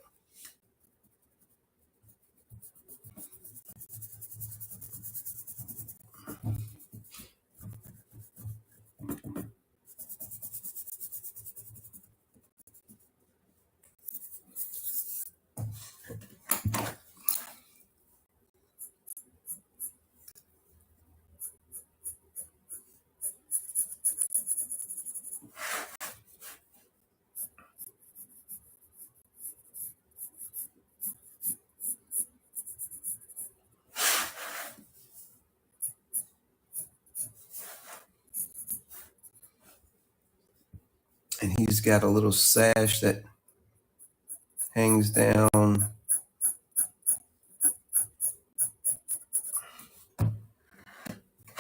And he's got a little sash that hangs down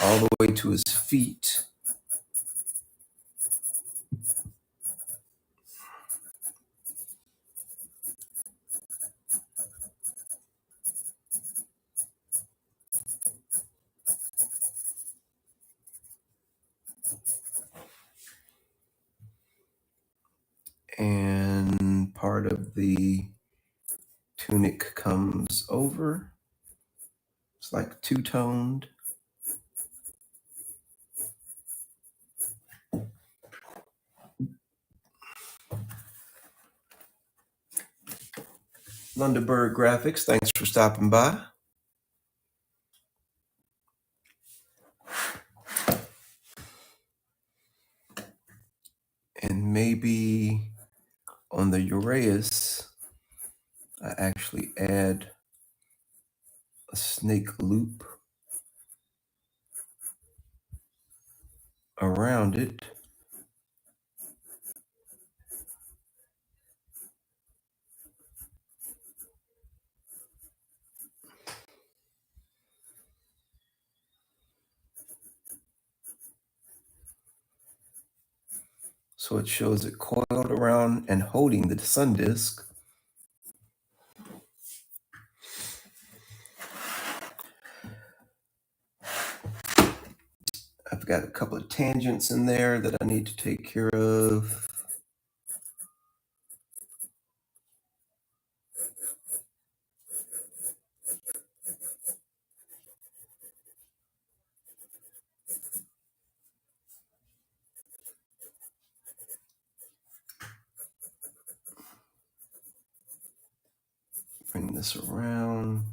all the way to his feet. And part of the tunic comes over. It's like two-toned. Lundeberg Graphics, thanks for stopping by. And maybe on the Uraeus, I actually add a snake loop around it. So it shows it coiled around and holding the sun disk. I've got a couple of tangents in there that I need to take care of. Bring this around.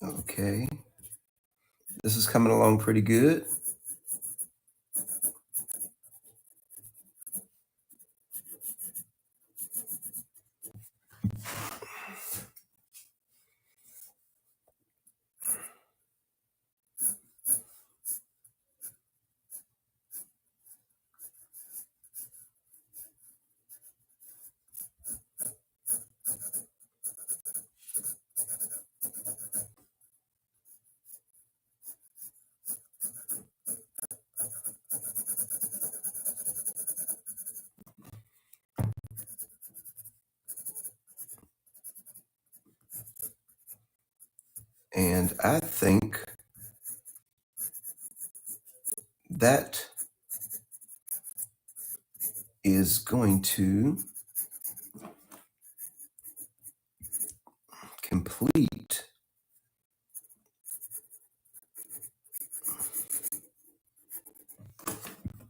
Okay. This is coming along pretty good. And I think that is going to complete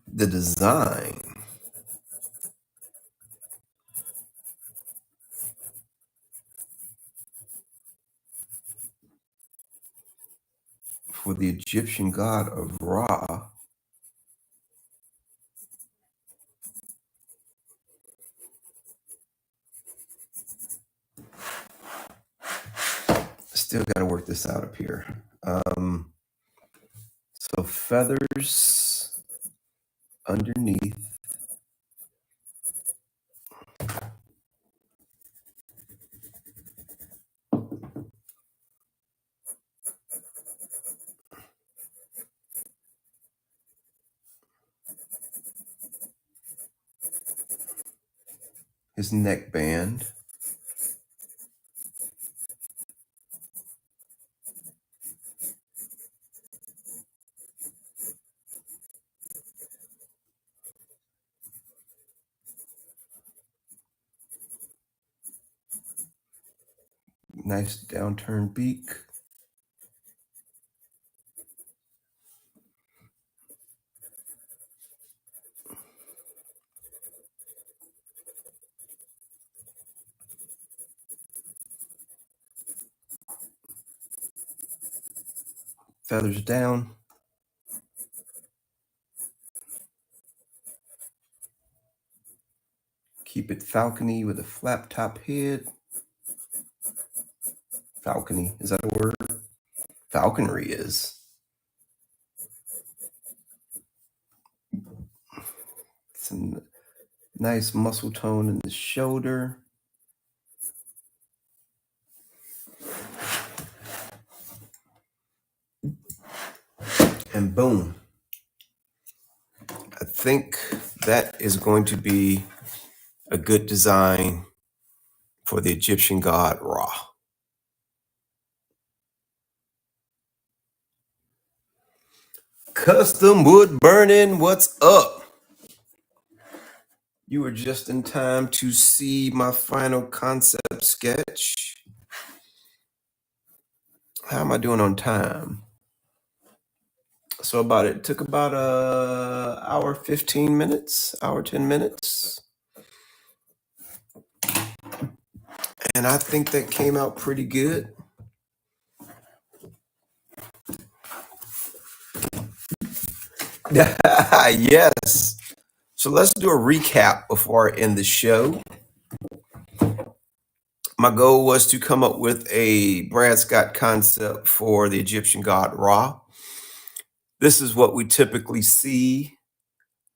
the design for the Egyptian god of Ra. Still got to work this out up here. So feathers underneath. His neckband. Nice downturned beak. Feathers down. Keep it falcony with a flap top head. Falcony, is that a word? Falconry is. Some nice muscle tone in the shoulder. And boom. I think that is going to be a good design for the Egyptian god Ra. Custom wood burning, what's up? You were just in time to see my final concept sketch. How am I doing on time? So it took about a hour 15 minutes, hour 10 minutes. And I think that came out pretty good. Yes. So let's do a recap before I end the show. My goal was to come up with a Brad Scott concept for the Egyptian god Ra. This is what we typically see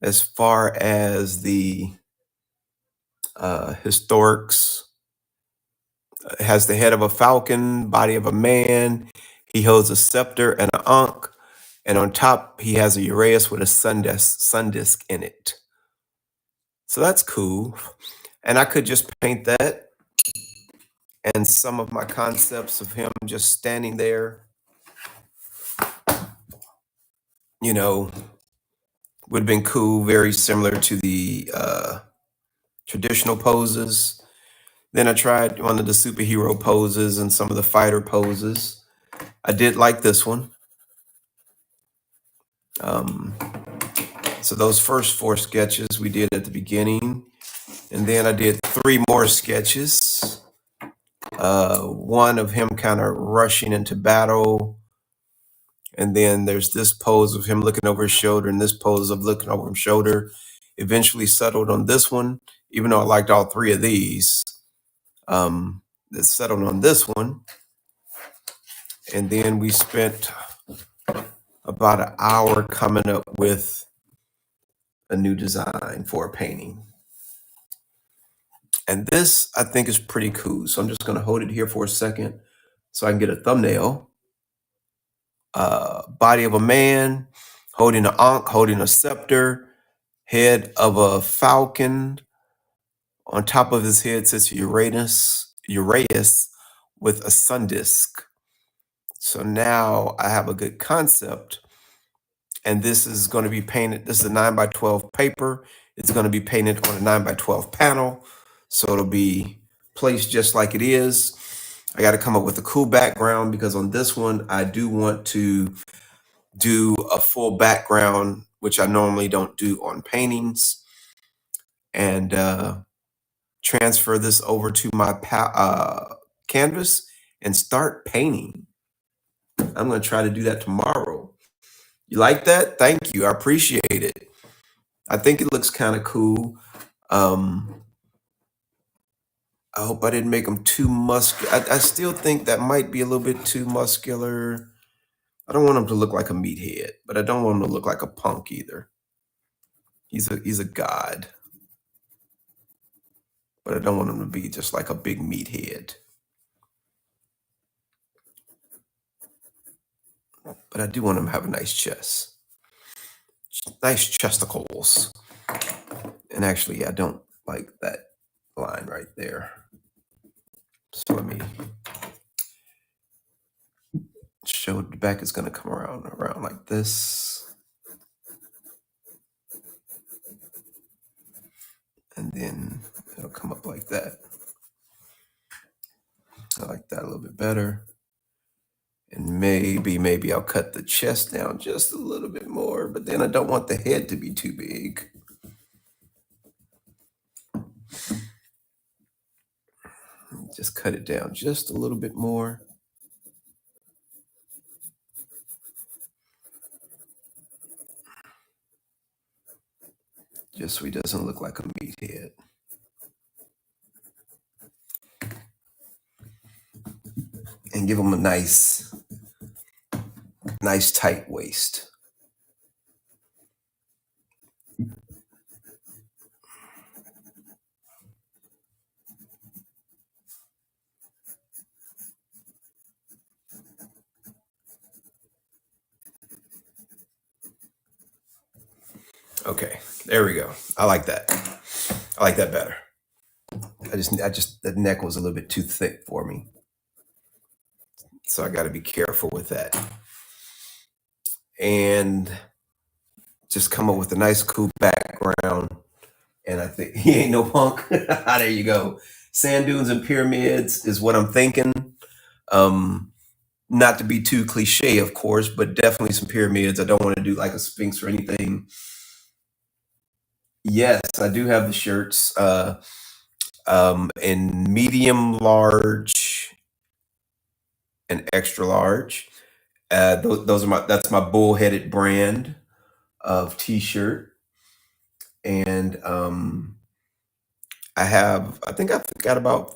as far as the historics. It has the head of a falcon, body of a man. He holds a scepter and an ankh. And on top, he has a uraeus with a sun disk in it. So that's cool. And I could just paint that. And some of my concepts of him just standing there, you know, would have been cool, very similar to the traditional poses. Then I tried one of the superhero poses and some of the fighter poses. I did like this one. So those first 4 sketches we did at the beginning. And then I did 3 more sketches. One of him kind of rushing into battle. And then there's this pose of him looking over his shoulder and this pose of looking over his shoulder. Eventually settled on this one, even though I liked all 3 of these. That settled on this one. And then we spent about an hour coming up with a new design for a painting. And this, I think, is pretty cool. So I'm just going to hold it here for a second so I can get a thumbnail. Body of a man, holding an ankh, holding a scepter, head of a falcon. On top of his head sits Uraeus with a sun disk. So now I have a good concept. And this is going to be painted. This is a 9x12 paper. It's going to be painted on a 9x12 panel. So it'll be placed just like it is. I got to come up with a cool background because on this one, I do want to do a full background, which I normally don't do on paintings, and transfer this over to my canvas and start painting. I'm going to try to do that tomorrow. You like that? Thank you. I appreciate it. I think it looks kind of cool. I hope I didn't make him too muscular. I still think that might be a little bit too muscular. I don't want him to look like a meathead, but I don't want him to look like a punk either. He's a god, but I don't want him to be just like a big meathead. But I do want him to have a nice chest, nice chesticles. And actually, I don't like that line right there. So let me show the back is going to come around like this. And then it'll come up like that. I like that a little bit better. And maybe I'll cut the chest down just a little bit more, but then I don't want the head to be too big. Just cut it down just a little bit more. Just so he doesn't look like a meathead. and give them a nice tight waist. Okay, there we go. I like that. I like that better. I just the neck was a little bit too thick for me, so I got to be careful with that. And just come up with a nice, cool background. And I think he ain't no punk. There you go. Sand dunes and pyramids is what I'm thinking. Um, Not to be too cliche, of course, but definitely some pyramids. I don't want to do like a sphinx or anything. Yes, I do have the shirts in medium, large, and extra large. Those are that's my bullheaded brand of t-shirt, and I think I've got about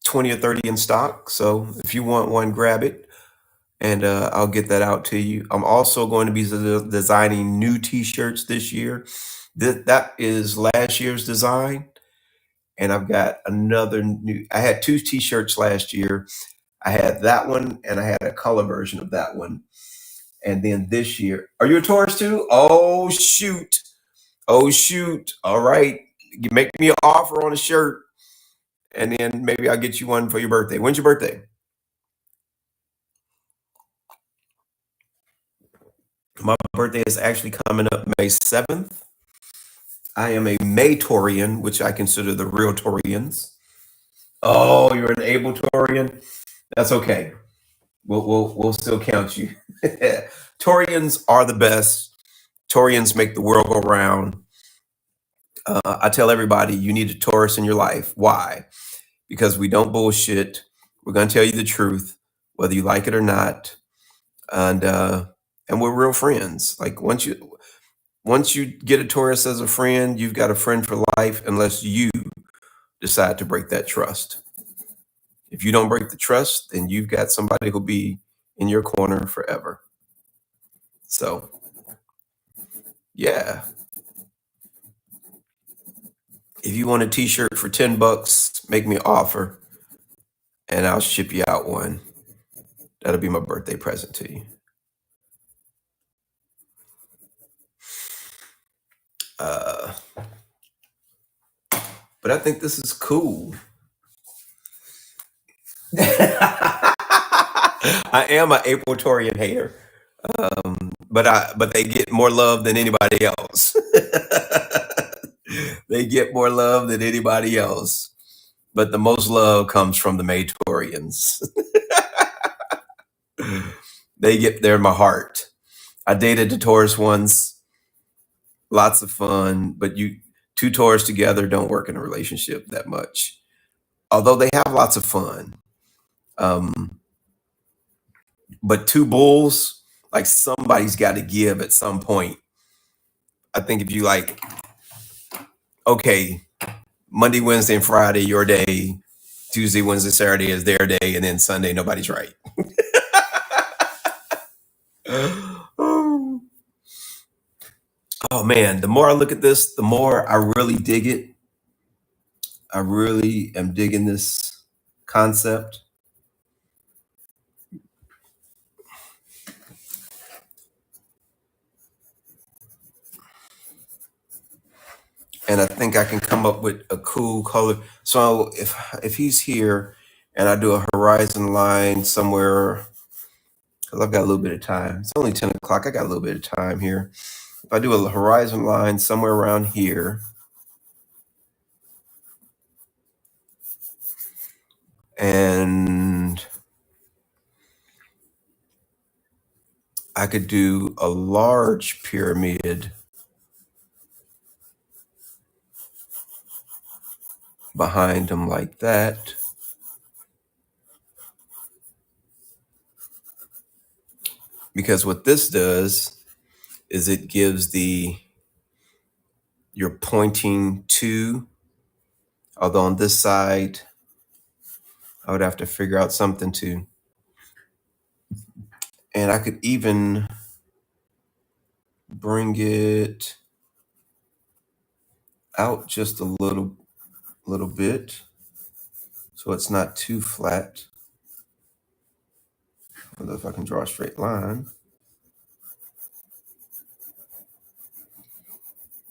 20 or 30 in stock. So if you want one, grab it, and I'll get that out to you. I'm also going to be designing new t-shirts this year. That is last year's design, and I've got another new. I had two t-shirts last year. I had that one, and I had a color version of that one. And then this year, are you a Taurus too? Oh shoot! Oh shoot! All right, you make me an offer on a shirt, and then maybe I'll get you one for your birthday. When's your birthday? My birthday is actually coming up May 7th. I am a Maytorian, which I consider the real Taurians. Oh, you're an able Taurian? That's okay. We'll still count you. Taurians are the best. Taurians make the world go round. I tell everybody you need a Taurus in your life. Why? Because we don't bullshit. We're gonna tell you the truth, whether you like it or not, and we're real friends. Like once you get a Taurus as a friend, you've got a friend for life, unless you decide to break that trust. If you don't break the trust, then you've got somebody who'll be in your corner forever. So yeah, if you want a T-shirt for $10, make me an offer, and I'll ship you out one. That'll be my birthday present to you. Uh, but I think this is cool. I am an Apotorian hater, but they get more love than anybody else. They get more love than anybody else, but the most love comes from the Matorians. They're in my heart. I dated the Taurus once, lots of fun, but two Taurus together don't work in a relationship that much. Although they have lots of fun. Um, but two bulls, like somebody's got to give at some point. I think if you like, okay, Monday, Wednesday, and Friday, your day. Tuesday, Wednesday, Saturday is their day, and then Sunday, nobody's right. Oh man, the more I look at this, the more I really dig it. I really am digging this concept. And I think I can come up with a cool color. So if he's here and I do a horizon line somewhere, because I've got a little bit of time. It's only 10 o'clock. I got a little bit of time here. If I do a horizon line somewhere around here, and I could do a large pyramid behind him like that. Because what this does is it gives you're pointing to, although on this side, I would have to figure out something to And I could even bring it out just a little bit so it's not too flat. Although if I can draw a straight line,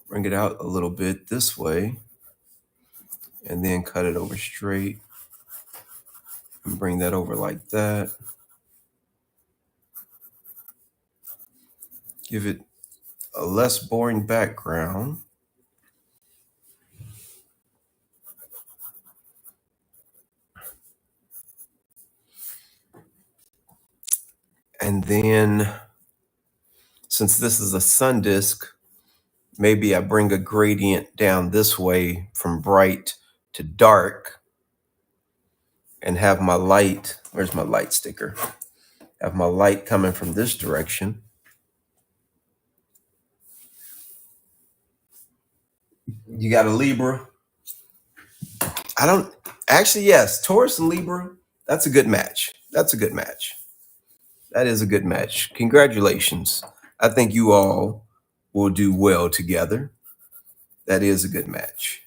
bring it out a little bit this way, and then cut it over straight and bring that over like that. Give it a less boring background. And then, since this is a sun disk, maybe I bring a gradient down this way from bright to dark and have my light, where's my light sticker? Have my light coming from this direction. You got a Libra? I don't, actually, yes, Taurus and Libra, that's a good match. That's a good match. That is a good match. Congratulations. I think you all will do well together. That is a good match.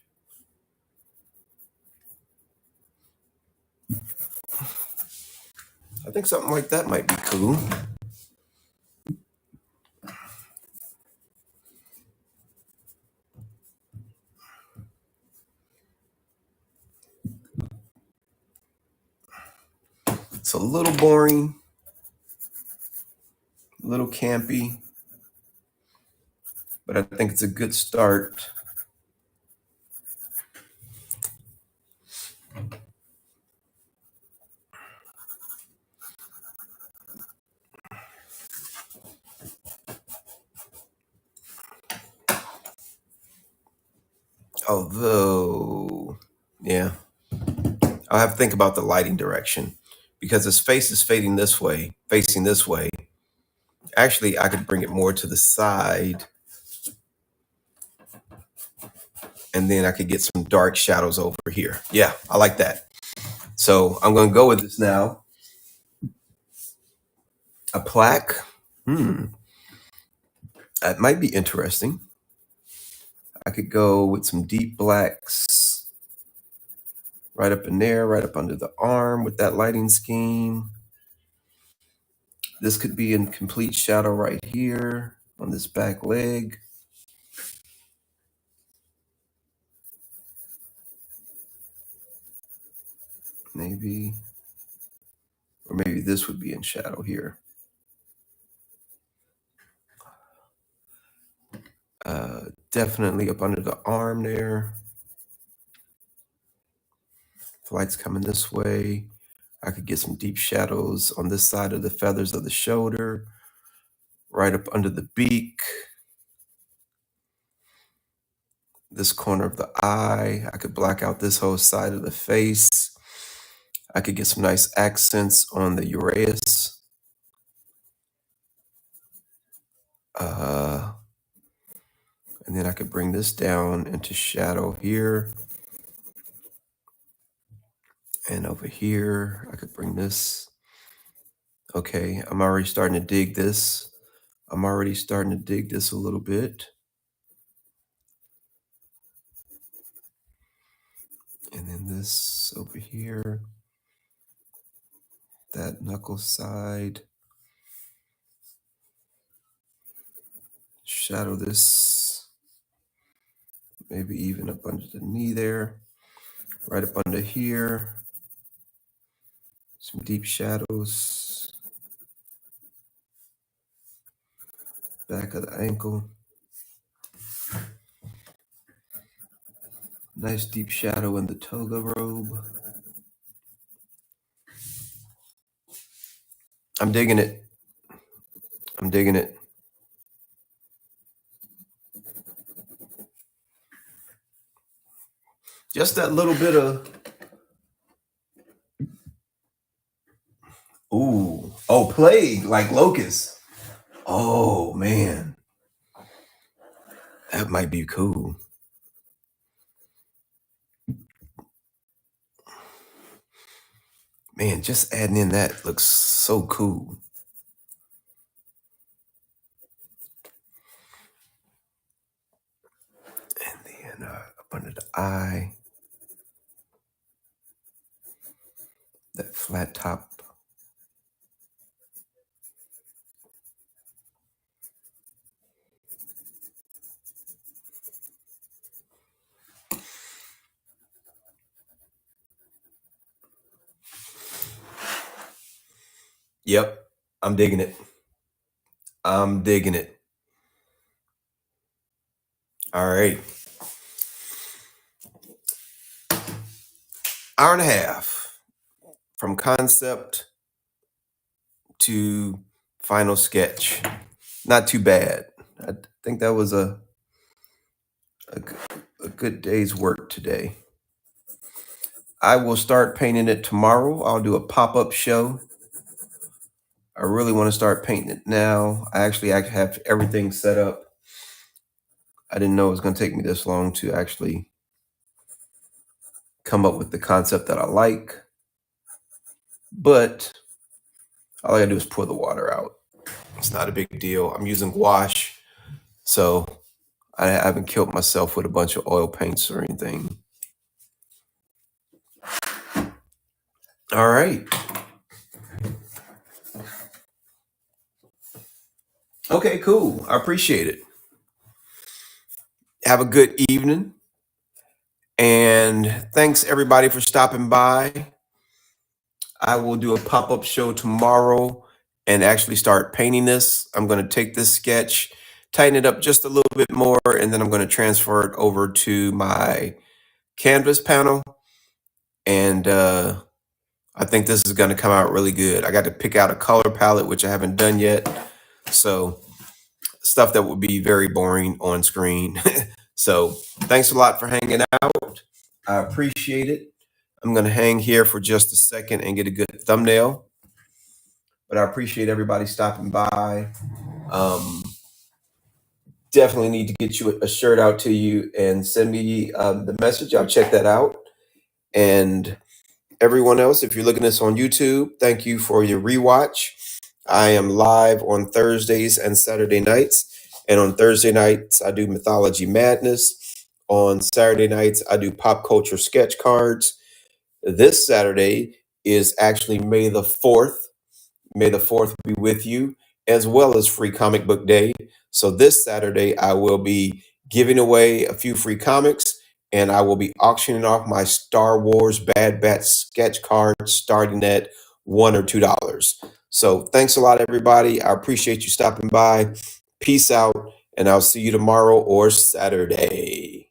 I think something like that might be cool. It's a little boring, a little campy, but I think it's a good start. Although, yeah, I'll have to think about the lighting direction because his face is facing this way. Actually, I could bring it more to the side and then I could get some dark shadows over here. Yeah, I like that. So I'm going to go with this now. A plaque. That might be interesting. I could go with some deep blacks right up in there, right up under the arm with that lighting scheme. This could be in complete shadow right here on this back leg. Maybe, or maybe this would be in shadow here. Definitely up under the arm there. The light's coming this way. I could get some deep shadows on this side of the feathers of the shoulder, right up under the beak, this corner of the eye. I could black out this whole side of the face. I could get some nice accents on the uraeus. And then I could bring this down into shadow here. And over here, I could bring this. Okay, I'm already starting to dig this. a little bit. And then this over here, that knuckle side. Shadow this, maybe even up under the knee there, right up under here. Some deep shadows, back of the ankle. Nice deep shadow in the toga robe. I'm digging it. Just that little bit of, plague, like locust. Oh, man. That might be cool. Man, just adding in that looks so cool. eye, that flat top. Yep, I'm digging it. I'm digging it. All right. Hour and a half from concept to final sketch. Not too bad. I think that was a good day's work today. I will start painting it tomorrow. I'll do a pop-up show. I really want to start painting it now. I actually have everything set up. I didn't know it was going to take me this long to actually come up with the concept that I like. But all I gotta do is pour the water out. It's not a big deal. I'm using gouache, so I haven't killed myself with a bunch of oil paints or anything. All right. Okay, cool. I appreciate it. Have a good evening. And thanks everybody for stopping by. I will do a pop-up show tomorrow and actually start painting this. I'm going to take this sketch, tighten it up just a little bit more, and then I'm going to transfer it over to my canvas panel. And I think this is going to come out really good. I got to pick out a color palette, which I haven't done yet. So stuff that would be very boring on screen. So thanks a lot for hanging out. I appreciate it. I'm going to hang here for just a second and get a good thumbnail. But I appreciate everybody stopping by. Definitely need to get you a shirt out to you and send me the message. I'll check that out. And everyone else, if you're looking at this on YouTube, thank you for your rewatch. I am live on Thursdays and Saturday nights. And on Thursday nights, I do Mythology Madness. On Saturday nights, I do pop culture sketch cards. This Saturday is actually May the 4th. May the 4th be with you, as well as Free Comic Book Day. So this Saturday, I will be giving away a few free comics, and I will be auctioning off my Star Wars Bad Batch sketch cards starting at $1 or $2. So thanks a lot, everybody. I appreciate you stopping by. Peace out, and I'll see you tomorrow or Saturday.